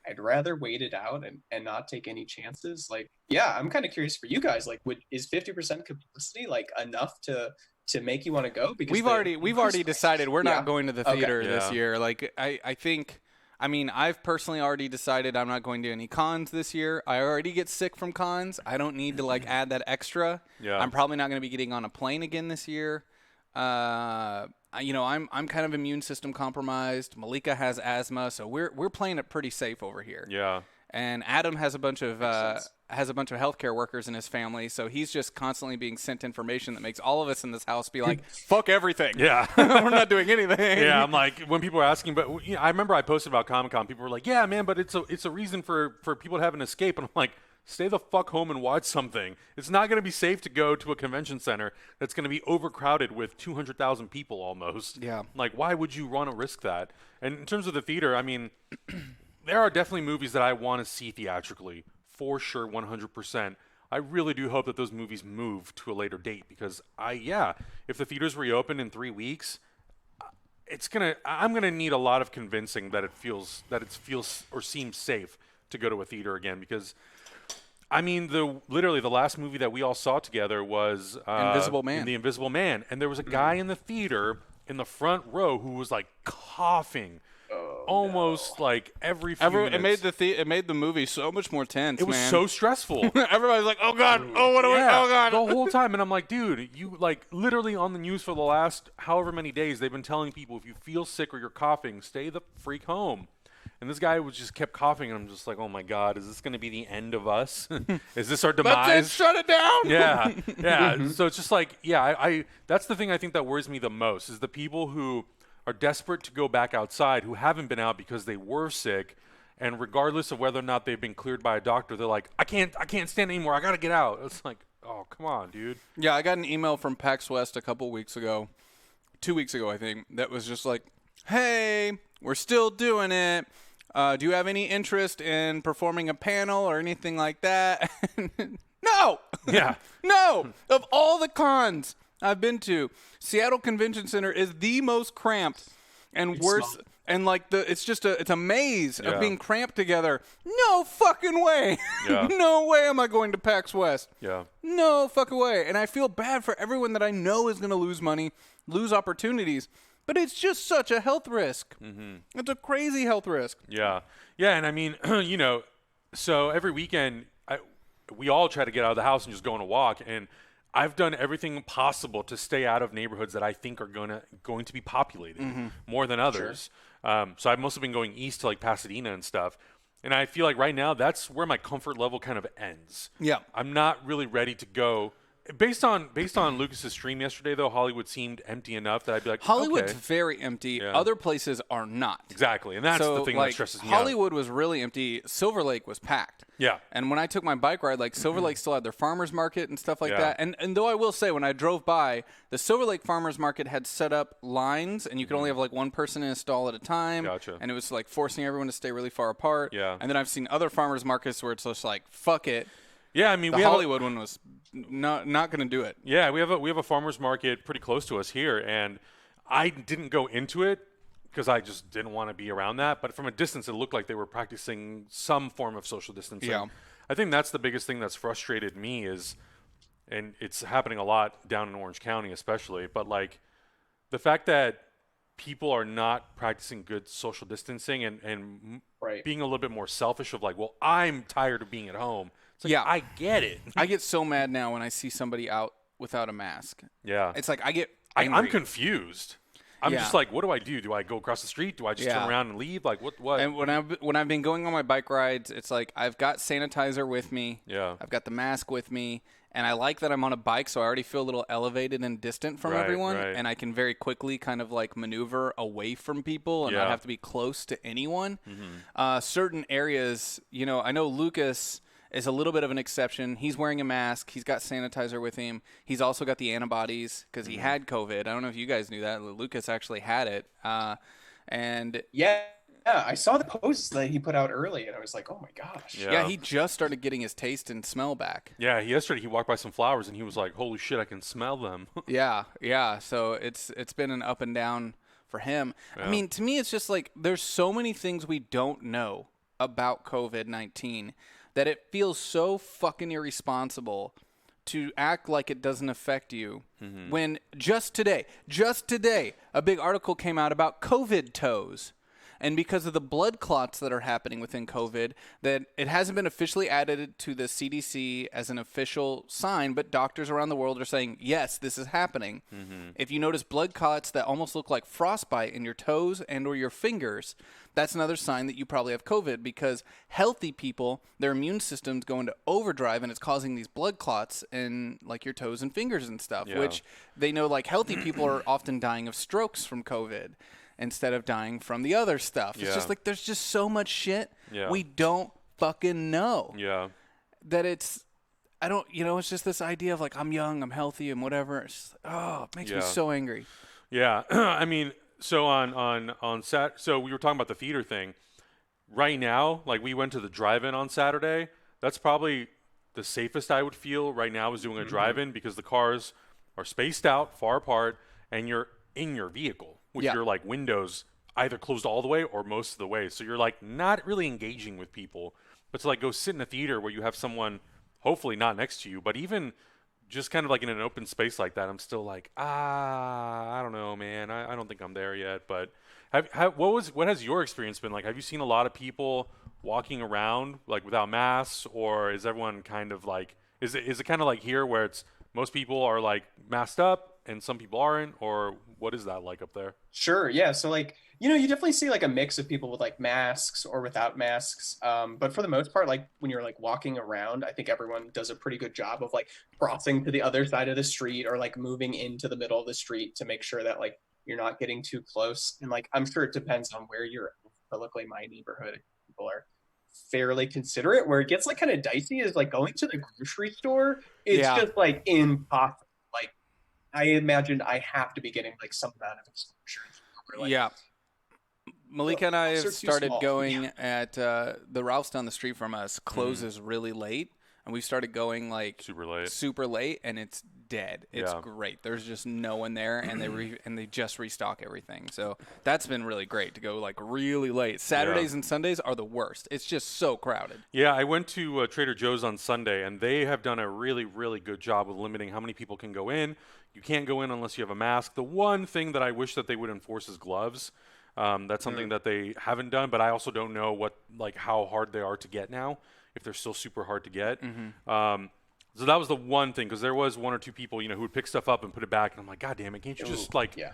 S4: I'd rather wait it out and not take any chances. Like, yeah, I'm kind of curious for you guys, like, is 50% capacity like enough to make you want to go? Because
S2: we've already decided we're not going to the theater this year. Like, I think, I mean, I've personally already decided I'm not going to any cons this year. I already get sick from cons. I don't need to like add that extra.
S1: Yeah.
S2: I'm probably not going to be getting on a plane again this year. You know, I'm kind of immune system compromised. Malika has asthma, so we're playing it pretty safe over here.
S1: Yeah.
S2: And Adam has a bunch of healthcare workers in his family, so he's just constantly being sent information that makes all of us in this house be like, "Fuck everything."
S1: Yeah,
S2: we're not doing anything.
S1: Yeah, I'm like, when people are asking, but you know, I remember I posted about ComicCon. People were like, "Yeah, man, but it's a reason for people to have an escape." And I'm like, stay the fuck home and watch something. It's not going to be safe to go to a convention center that's going to be overcrowded with 200,000 people almost.
S2: Yeah.
S1: Like, why would you want to risk that? And in terms of the theater, I mean, there are definitely movies that I want to see theatrically, for sure, 100%. I really do hope that those movies move to a later date because if the theaters reopen in 3 weeks, I'm gonna need a lot of convincing that it feels or seems safe to go to a theater again, because I mean, literally the last movie that we all saw together was
S2: Invisible Man.
S1: The Invisible Man, and there was a guy in the theater in the front row who was like coughing, almost like every few minutes.
S2: It made the movie so much more tense.
S1: It was so stressful.
S2: Everybody's like, "Oh God, oh God!"
S1: The whole time, and I'm like, dude, you like literally on the news for the last however many days, they've been telling people if you feel sick or you're coughing, stay the freak home. And this guy just kept coughing, and I'm just like, oh my God, is this going to be the end of us? Is this our demise?
S2: Let's shut it down.
S1: Yeah. So it's just like, I that's the thing I think that worries me the most is the people who are desperate to go back outside, who haven't been out because they were sick, and regardless of whether or not they've been cleared by a doctor, they're like, I can't stand anymore. I got to get out. It's like, oh, come on, dude.
S2: Yeah, I got an email from PAX West a couple weeks ago 2 weeks ago, I think, that was just like, hey, we're still doing it. Do you have any interest in performing a panel or anything like that? No.
S1: Yeah.
S2: No. Of all the cons I've been to, Seattle Convention Center is the most cramped and worse.
S4: Small.
S2: And like it's a maze
S1: Yeah.
S2: of being cramped together. No fucking way.
S1: Yeah.
S2: No way am I going to PAX West.
S1: Yeah.
S2: No fucking way. And I feel bad for everyone that I know is going to lose money, lose opportunities. But it's just such a health risk. Mm-hmm. It's a crazy health risk.
S1: Yeah. Yeah. And I mean, so every weekend, we all try to get out of the house and just go on a walk. And I've done everything possible to stay out of neighborhoods that I think are going to be populated more than others. Sure. So I've mostly been going east to like Pasadena and stuff. And I feel like right now that's where my comfort level kind of ends.
S2: Yeah.
S1: I'm not really ready to go. Based on Lucas's stream yesterday, though, Hollywood seemed empty enough that I'd be like,
S2: Hollywood's
S1: okay.
S2: very empty.
S1: Yeah.
S2: Other places are not.
S1: Exactly. And that's the thing that stresses me out.
S2: Hollywood was really empty. Silver Lake was packed.
S1: Yeah.
S2: And when I took my bike ride, like Silver Lake still had their farmers market and stuff like
S1: Yeah.
S2: that. And though I will say, when I drove by, the Silver Lake farmers market had set up lines, and you could only have like one person in a stall at a time.
S1: Gotcha.
S2: And it was like forcing everyone to stay really far apart.
S1: Yeah.
S2: And then I've seen other farmers markets where it's just like, fuck it.
S1: Yeah, I mean,
S2: The Hollywood one was not going to do it.
S1: Yeah, we have a farmers market pretty close to us here, and I didn't go into it because I just didn't want to be around that. But from a distance, it looked like they were practicing some form of social distancing.
S2: Yeah.
S1: I think that's the biggest thing that's frustrated me and it's happening a lot down in Orange County especially, but like the fact that people are not practicing good social distancing and
S4: Right.
S1: being a little bit more selfish of like, well, I'm tired of being at home. It's like,
S2: Yeah.
S1: I get it.
S2: I get so mad now when I see somebody out without a mask.
S1: Yeah.
S2: It's like I get
S1: I'm
S2: angry.
S1: confused. I'm
S2: Yeah.
S1: just like, what do I do? Do I go across the street? Do I just
S2: Yeah.
S1: turn around and leave? Like, what?
S2: And when I've been going on my bike rides, it's like I've got sanitizer with me.
S1: Yeah.
S2: I've got the mask with me, and I like that I'm on a bike, so I already feel a little elevated and distant from
S1: Right,
S2: everyone,
S1: right.
S2: and I can very quickly kind of like maneuver away from people and not
S1: Yeah.
S2: have to be close to anyone. Certain areas, I know Lucas is a little bit of an exception. He's wearing a mask. He's got sanitizer with him. He's also got the antibodies because he had COVID. I don't know if you guys knew that. Lucas actually had it. And
S4: Yeah, I saw the posts that he put out early, and I was like, oh my gosh.
S2: yeah, he just started getting his taste and smell back.
S1: Yeah, yesterday he walked by some flowers and he was like, holy shit, I can smell them.
S2: Yeah. So it's been an up and down for him.
S1: Yeah.
S2: I mean, to me, it's just like there's so many things we don't know about COVID-19 that it feels so fucking irresponsible to act like it doesn't affect you. When just today, a big article came out about COVID toes. And because of the blood clots that are happening within COVID, that it hasn't been officially added to the CDC as an official sign, but doctors around the world are saying, yes, this is happening. If you notice blood clots that almost look like frostbite in your toes and or your fingers, that's another sign that you probably have COVID, because healthy people, their immune system's going to overdrive and it's causing these blood clots in like your toes and fingers and stuff,
S1: Yeah.
S2: which they know like healthy people are often dying of strokes from COVID instead of dying from the other stuff. It's
S1: Yeah.
S2: just like there's just so much shit
S1: Yeah.
S2: we don't fucking know
S1: Yeah.
S2: that it's it's just this idea of like I'm young, I'm healthy, and whatever. It's just, it makes me
S1: Yeah.
S2: so angry.
S1: Yeah. I mean, so on so we were talking about the theater thing. Right now, like we went to the drive-in on Saturday. That's probably the safest I would feel right now is doing a drive-in, because the cars are spaced out, far apart, and you're in your vehicle with
S2: Yeah.
S1: your like windows either closed all the way or most of the way. So you're like not really engaging with people. But to like go sit in a theater where you have someone hopefully not next to you, but even just kind of like in an open space like that, I'm still like, I don't know, man. I don't think I'm there yet. But what has your experience been like? Have you seen a lot of people walking around like without masks, or is everyone kind of like, is it kind of like here where it's most people are like masked up and some people aren't, or what is that like up there?
S4: Sure. Yeah. So like, you definitely see like a mix of people with like masks or without masks. But for the most part, like when you're like walking around, I think everyone does a pretty good job of like crossing to the other side of the street or like moving into the middle of the street to make sure that like you're not getting too close. And like, I'm sure it depends on where you're at. But luckily my neighborhood, people are fairly considerate. Where it gets like kind of dicey is like going to the grocery store. It's
S2: Yeah.
S4: just like impossible. Like I imagine I have to be getting like some amount of exposure. Like,
S2: Yeah. Malika and I have
S4: they're too
S2: started
S4: small.
S2: going at the Ralph's down the street from us closes really late, and we started going like super late, and it's dead. It's great. There's just no one there, and they just restock everything. So that's been really great to go like really late. Saturdays and Sundays are the worst. It's just so crowded.
S1: Yeah, I went to Trader Joe's on Sunday, and they have done a really, really good job with limiting how many people can go in. You can't go in unless you have a mask. The one thing that I wish that they would enforce is gloves. That's something that they haven't done, but I also don't know how hard they are to get now, if they're still super hard to get. So that was the one thing, because there was one or two people, who would pick stuff up and put it back, and I'm like, God damn it, can't you just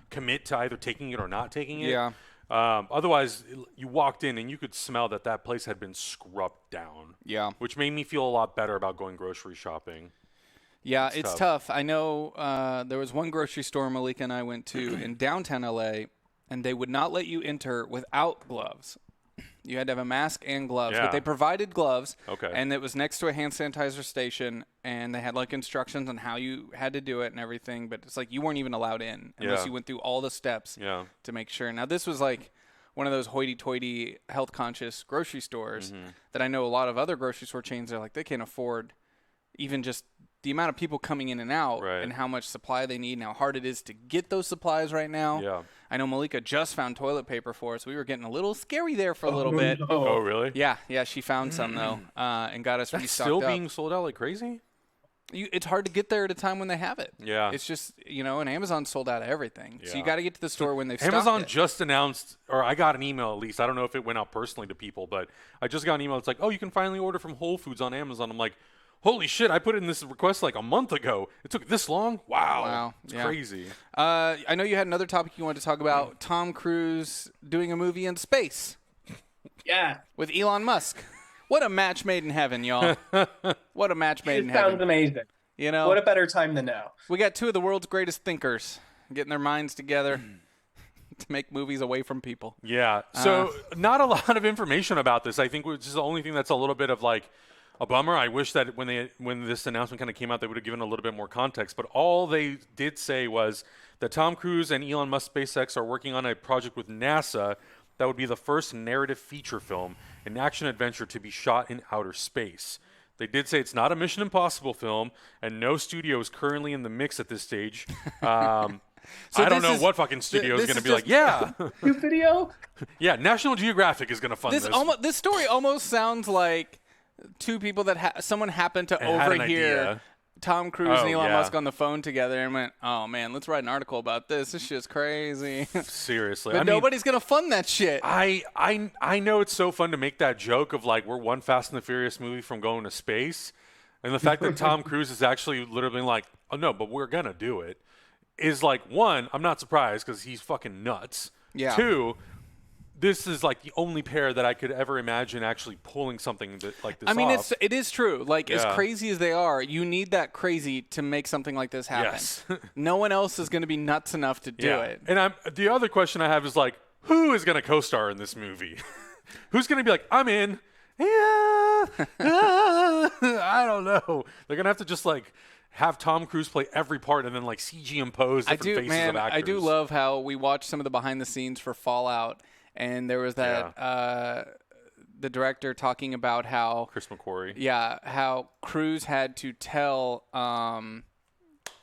S1: commit to either taking it or not taking it?
S2: Yeah.
S1: Otherwise, you walked in and you could smell that place had been scrubbed down.
S2: Yeah.
S1: Which made me feel a lot better about going grocery shopping.
S2: Yeah, it's tough. I know there was one grocery store Malika and I went to in downtown LA, and they would not let you enter without gloves. You had to have a mask and gloves, but they provided gloves.
S1: Okay.
S2: And it was next to a hand sanitizer station, and they had like instructions on how you had to do it and everything. But it's like you weren't even allowed in unless you went through all the steps to make sure. Now this was like one of those hoity-toity, health-conscious grocery stores that I know a lot of other grocery store chains are like they can't afford even just the amount of people coming in and out and how much supply they need and how hard it is to get those supplies right now.
S1: Yeah.
S2: I know Malika just found toilet paper for us. We were getting a little scary there for a little bit.
S4: No.
S1: Oh, really?
S2: Yeah, she found some, though, and got us
S1: That's
S2: restocked
S1: still
S2: up.
S1: being sold out like crazy?
S2: It's hard to get there at a time when they have it.
S1: Yeah.
S2: It's just, and Amazon sold out of everything. So you got to get to the store when they've stocked
S1: Amazon
S2: it.
S1: just announced, or I got an email at least. I don't know if it went out personally to people, but I just got an email. It's like, oh, you can finally order from Whole Foods on Amazon. I'm like, holy shit, I put in this request like a month ago. It took this long? Wow. It's crazy.
S2: I know you had another topic you wanted to talk about. Tom Cruise doing a movie in space.
S4: Yeah.
S2: With Elon Musk. What a match made in heaven, y'all. What a match made in heaven.
S4: It sounds amazing. What a better time than now.
S2: We got two of the world's greatest thinkers getting their minds together to make movies away from people.
S1: Yeah. So not a lot of information about this. I think which is the only thing that's a little bit of like a bummer. I wish that when this announcement kind of came out, they would have given a little bit more context. But all they did say was that Tom Cruise and Elon Musk SpaceX are working on a project with NASA that would be the first narrative feature film, an action adventure to be shot in outer space. They did say it's not a Mission Impossible film, and no studio is currently in the mix at this stage. I don't know what fucking studio is going to be like,
S4: New video?
S1: Yeah, National Geographic is going to fund this.
S2: This story almost sounds like two people that someone happened to overhear Tom Cruise and Elon Musk on the phone together and went, oh man, let's write an article about this. This shit's crazy.
S1: Seriously.
S2: But nobody's going to fund that shit.
S1: I know it's so fun to make that joke of like we're one Fast and the Furious movie from going to space. And the fact that Tom Cruise is actually literally like, oh no, but we're going to do it is like, one, I'm not surprised because he's fucking nuts.
S2: Yeah.
S1: Two, this is like the only pair that I could ever imagine actually pulling something like this off.
S2: It is true. Like, as crazy as they are, you need that crazy to make something like this happen.
S1: Yes.
S2: No one else is going to be nuts enough to do it.
S1: And the other question I have is like, who is going to co-star in this movie? Who's going to be like, I'm in. Yeah. I don't know. They're going to have to just like have Tom Cruise play every part and then like CG impose different faces of actors.
S2: I do love how we watched some of the behind the scenes for Fallout. And there was that the director talking about how
S1: Chris McQuarrie.
S2: Yeah, how Cruise had to tell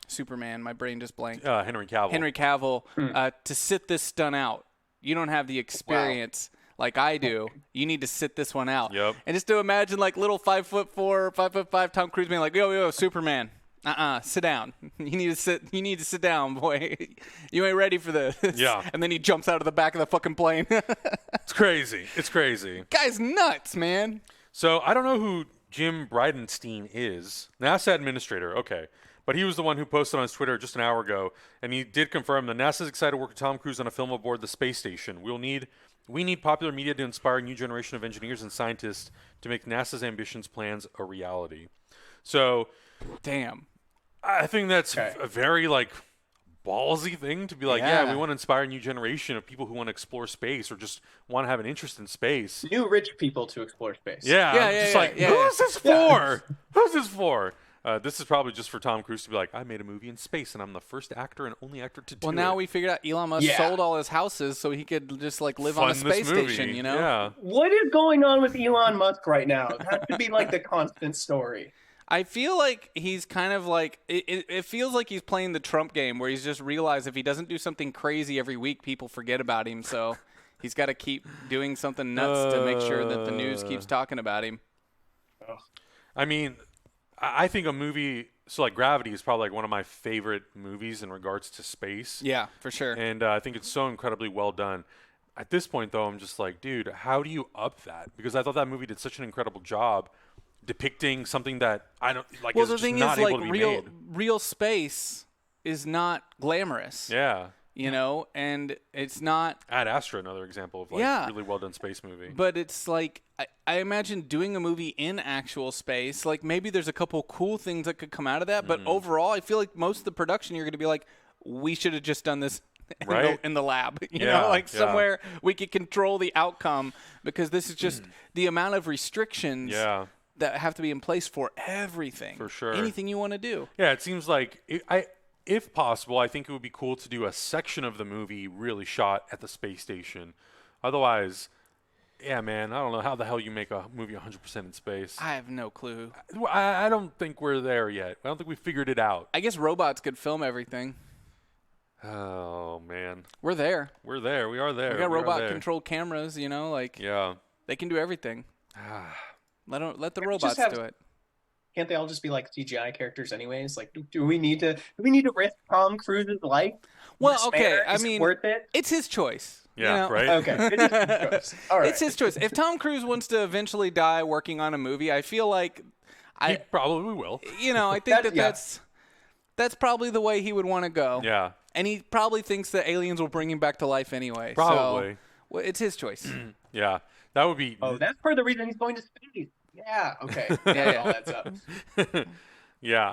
S2: Superman, my brain just blanked.
S1: Henry Cavill.
S2: To sit this stunt out. You don't have the experience like I do. You need to sit this one out.
S1: Yep.
S2: And just to imagine like little 5'4", 5'5" Tom Cruise being like, yo, Superman. Sit down. You need to sit down, boy. You ain't ready for this.
S1: Yeah.
S2: And then he jumps out of the back of the fucking plane.
S1: It's crazy.
S2: Guy's nuts, man.
S1: So I don't know who Jim Bridenstine is. NASA administrator, okay. But he was the one who posted on his Twitter just an hour ago, and he did confirm that NASA is excited to work with Tom Cruise on a film aboard the space station. We need popular media to inspire a new generation of engineers and scientists to make NASA's ambitions plans a reality. So,
S2: damn.
S1: I think that's a very like ballsy thing to be like, we want to inspire a new generation of people who want to explore space or just want to have an interest in space.
S4: New rich people to explore space.
S1: Who's this for? Who's this for? This is probably just for Tom Cruise to be like, I made a movie in space, and I'm the first actor and only actor to do it.
S2: Well, now we figured out Elon Musk sold all his houses so he could just like live on a space station, you know?
S1: Yeah.
S4: What is going on with Elon Musk right now? It has to be like the constant story.
S2: I feel like he's kind of like it feels like he's playing the Trump game where he's just realized if he doesn't do something crazy every week, people forget about him. So he's got to keep doing something nuts to make sure that the news keeps talking about him.
S1: I mean, I think a movie so like Gravity is probably like one of my favorite movies in regards to space.
S2: Yeah, for sure.
S1: And I think it's so incredibly well done. At this point, though, I'm just like, dude, how do you up that? Because I thought that movie did such an incredible job depicting something that I don't like.
S2: Well,
S1: is
S2: the
S1: just
S2: thing
S1: not
S2: is,
S1: able
S2: like
S1: to be made.
S2: real space is not glamorous.
S1: Yeah.
S2: You know, and it's not.
S1: Ad Astra, another example of like really well done space movie.
S2: But it's like I imagine doing a movie in actual space. Like maybe there's a couple cool things that could come out of that. But overall, I feel like most of the production you're going to be like, we should have just done this in the lab. You know, like somewhere we could control the outcome because this is just the amount of restrictions. That have to be in place for everything.
S1: For sure.
S2: Anything you want to do.
S1: Yeah, it seems like if possible, I think it would be cool to do a section of the movie really shot at the space station. Otherwise, yeah, man, I don't know how the hell you make a movie 100% in space.
S2: I have no clue.
S1: I don't think we're there yet. I don't think we figured it out.
S2: I guess robots could film everything.
S1: Oh, man.
S2: We're there.
S1: We're there. We are there.
S2: We got robot-controlled cameras, you know, like they can do everything. Let the robots do it.
S4: Can't they all just be like CGI characters anyways? Like, do we need to risk Tom Cruise's life?
S2: Well, okay, I mean,
S4: worth it?
S2: It's his choice.
S1: Yeah,
S2: you know?
S1: right?
S4: Okay, it is his choice. All right.
S2: It's his choice. If Tom Cruise wants to eventually die working on a movie, I feel like
S1: he probably will.
S2: You know, I think that's probably the way he would want to go.
S1: Yeah.
S2: And he probably thinks that aliens will bring him back to life anyway.
S1: Probably.
S2: So, well, it's his choice.
S1: Yeah. That would be.
S4: Oh, that's part of the reason he's going to space. Yeah. Okay. That all adds up.
S1: Yeah.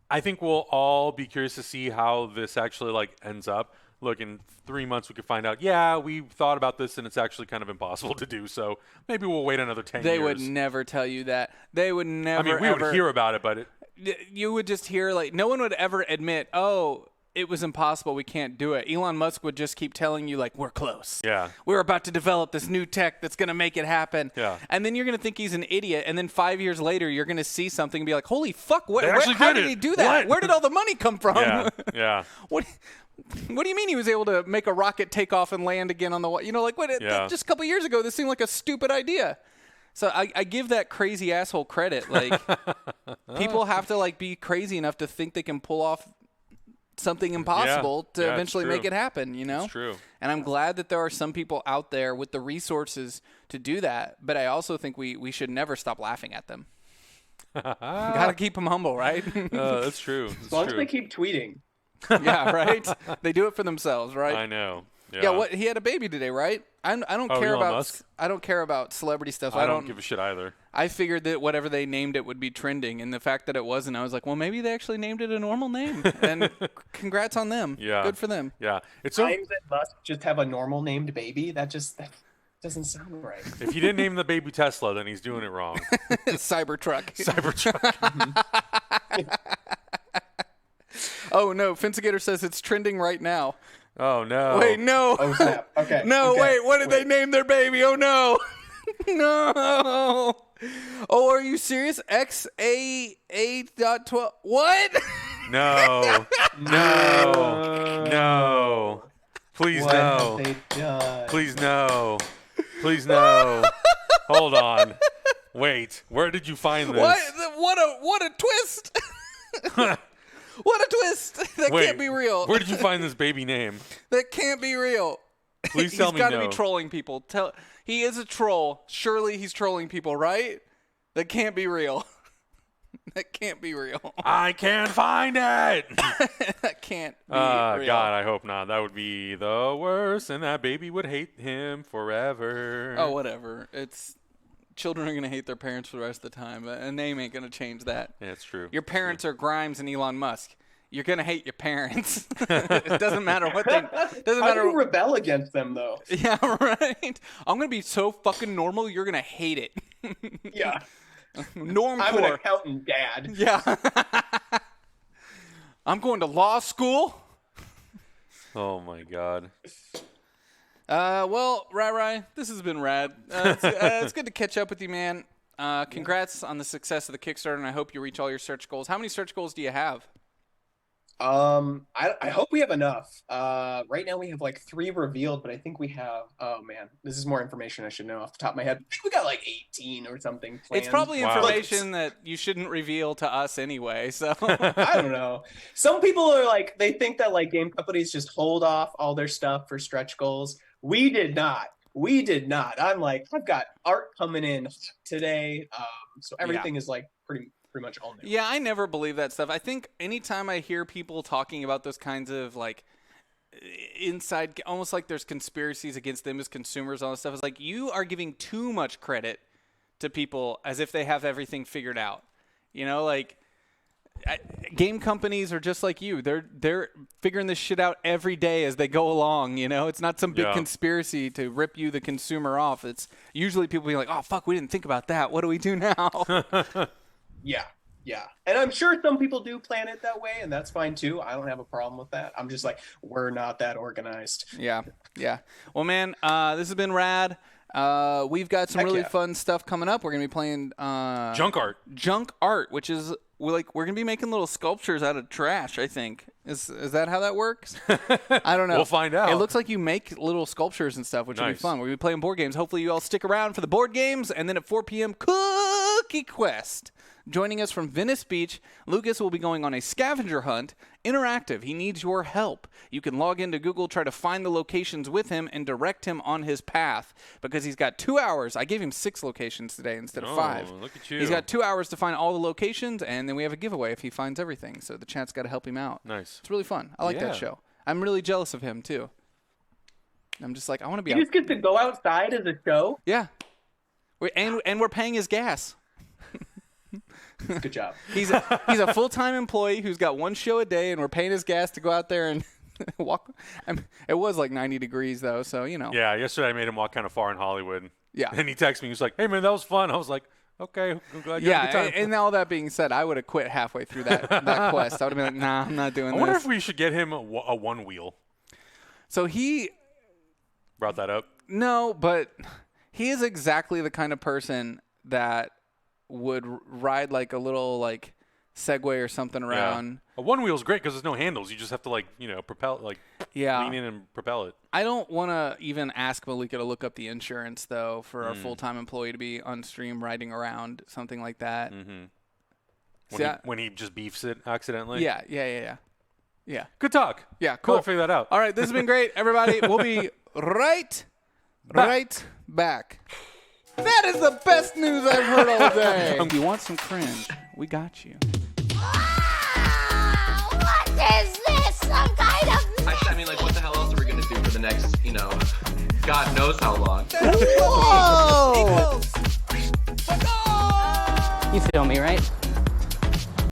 S1: I think we'll all be curious to see how this actually like ends up. Look, in 3 months we could find out. Yeah, we thought about this and it's actually kind of impossible to do. So maybe we'll wait another 10 years.
S2: They would never tell you that. They would never.
S1: I mean, we would hear about it, but
S2: you would just hear like no one would ever admit, oh, it was impossible, we can't do it. Elon Musk would just keep telling you like, we're close.
S1: Yeah.
S2: We're about to develop this new tech that's going to make it happen.
S1: Yeah.
S2: And then you're going to think he's an idiot. And then 5 years later, you're going to see something and be like, holy fuck, how did he do that?
S1: What?
S2: Where did all the money come from?
S1: Yeah. Yeah.
S2: What do you mean he was able to make a rocket take off and land again on the wall? You know, like just a couple years ago, this seemed like a stupid idea. So I give that crazy asshole credit. Like people have to like be crazy enough to think they can pull off something impossible to eventually make it happen, you know?
S1: It's true.
S2: And I'm glad that there are some people out there with the resources to do that, but I also think we should never stop laughing at them. Gotta keep them humble, right?
S1: That's true.
S4: As long as they keep tweeting.
S2: Yeah, right? They do it for themselves, right?
S1: I know.
S2: Yeah, what he had a baby today, right? I don't care
S1: Elon
S2: about
S1: Musk?
S2: I don't care about celebrity stuff.
S1: I don't give a shit either.
S2: I figured that whatever they named it would be trending, and the fact that it wasn't, I was like, well, maybe they actually named it a normal name. And congrats on them.
S1: Yeah.
S2: Good for them.
S1: Yeah. It's
S4: Times that Musk just have a normal named baby. That doesn't sound right.
S1: If he didn't name the baby Tesla, then he's doing it wrong.
S2: Cybertruck. Oh no, Fensigator says it's trending right now.
S1: Oh no.
S2: Wait, no.
S4: Oh snap. Okay.
S2: No,
S4: okay.
S2: wait, what did they name their baby? Oh no. No. Oh, are you serious? XA8.12. What?
S1: No. No. Please
S4: What
S1: no.
S4: have they done?
S1: Please no. Please no. Hold on. Wait. Where did you find this?
S2: What a twist. What a twist. That
S1: Wait,
S2: can't be real.
S1: Where did you find this baby name?
S2: That can't be real.
S1: Please tell me no.
S2: He's got to be trolling people. He is a troll. Surely he's trolling people, right? That can't be real. That can't be real.
S1: I can't find it.
S2: That can't be real.
S1: God, I hope not. That would be the worst, and that baby would hate him forever.
S2: Oh, whatever. Children are going to hate their parents for the rest of the time. A name ain't going to change that.
S1: Yeah, it's true.
S2: Your parents are Grimes and Elon Musk. You're going to hate your parents. It doesn't matter what they...
S4: How do you rebel against them, though?
S2: Yeah, right? I'm going to be so fucking normal, you're going to hate it.
S4: Yeah.
S2: Normcore.
S4: I'm an accountant dad.
S2: Yeah. I'm going to law school.
S1: Oh my God.
S2: Well, Rai, this has been rad. It's good to catch up with you, man. Congrats on the success of the Kickstarter, and I hope you reach all your stretch goals. How many stretch goals do you have?
S4: I hope we have enough. Right now we have like 3 revealed, but I think we have, oh man, this is more information I should know off the top of my head. I think we got like 18 or something planned.
S2: It's probably information that you shouldn't reveal to us anyway, so.
S4: I don't know. Some people are like, they think that like game companies just hold off all their stuff for stretch goals. We did not. I'm like, I've got art coming in today. So everything is like pretty much all new.
S2: Yeah, I never believe that stuff. I think anytime I hear people talking about those kinds of like inside, almost like there's conspiracies against them as consumers, all this stuff, it's like you are giving too much credit to people as if they have everything figured out. You know, like game companies are just like you. They're figuring this shit out every day as they go along. You know, it's not some big conspiracy to rip you, the consumer, off. It's usually people being like, "Oh fuck, we didn't think about that. What do we do now?"
S4: Yeah. And I'm sure some people do plan it that way, and that's fine too. I don't have a problem with that. I'm just like, we're not that organized.
S2: Yeah. Well, man, this has been rad. We've got some really fun stuff coming up. We're going to be playing
S1: Junk
S2: art, which is we're going to be making little sculptures out of trash, I think. Is that how that works? I don't know.
S1: We'll find out.
S2: It looks like you make little sculptures and stuff, which will be fun. We're going to be playing board games. Hopefully you all stick around for the board games, and then at 4 p.m., Cookie Quest. Joining us from Venice Beach, Lucas will be going on a scavenger hunt. Interactive. He needs your help. You can log into Google, try to find the locations with him, and direct him on his path because he's got 2 hours. I gave him 6 locations today instead of 5.
S1: Look at you.
S2: He's got 2 hours to find all the locations, and then we have a giveaway if he finds everything. So the chat's got to help him out.
S1: Nice.
S2: It's really fun. I like that show. I'm really jealous of him, too. I'm just like, I want to be
S4: You just get to go outside as a show?
S2: Yeah. And we're paying his gas.
S4: Good job.
S2: He's a full-time employee who's got 1 show a day, and we're paying his gas to go out there and walk. It was like 90 degrees, though, so, you know.
S1: Yeah, yesterday I made him walk kind of far in Hollywood.
S2: Yeah.
S1: And he texted me. He was like, hey, man, that was fun. I was like, okay, I'm glad you had a good time.
S2: And all that being said, I would have quit halfway through that quest. I would have been like, nah, I'm not doing this.
S1: I wonder if we should get him a one-wheel.
S2: So he
S1: brought that up?
S2: No, but he is exactly the kind of person that would ride like a little like Segway or something around.
S1: Yeah. A one-wheel is great because there's no handles. You just have to propel, lean in and propel it.
S2: I don't want to even ask Malika to look up the insurance though for our full-time employee to be on stream riding around something like that.
S1: Mm-hmm. When he just beefs it accidentally.
S2: Yeah.
S1: Good talk.
S2: Yeah, cool.
S1: I'll figure that out.
S2: All right, this has been great, everybody. We'll be right back. That is the best news I've heard all day. If you want some cringe, we got you.
S5: What is this? Some kind of...
S6: I mean, what the hell else are we going to do for the next, God knows how long?
S5: Whoa!
S7: You feel me, right?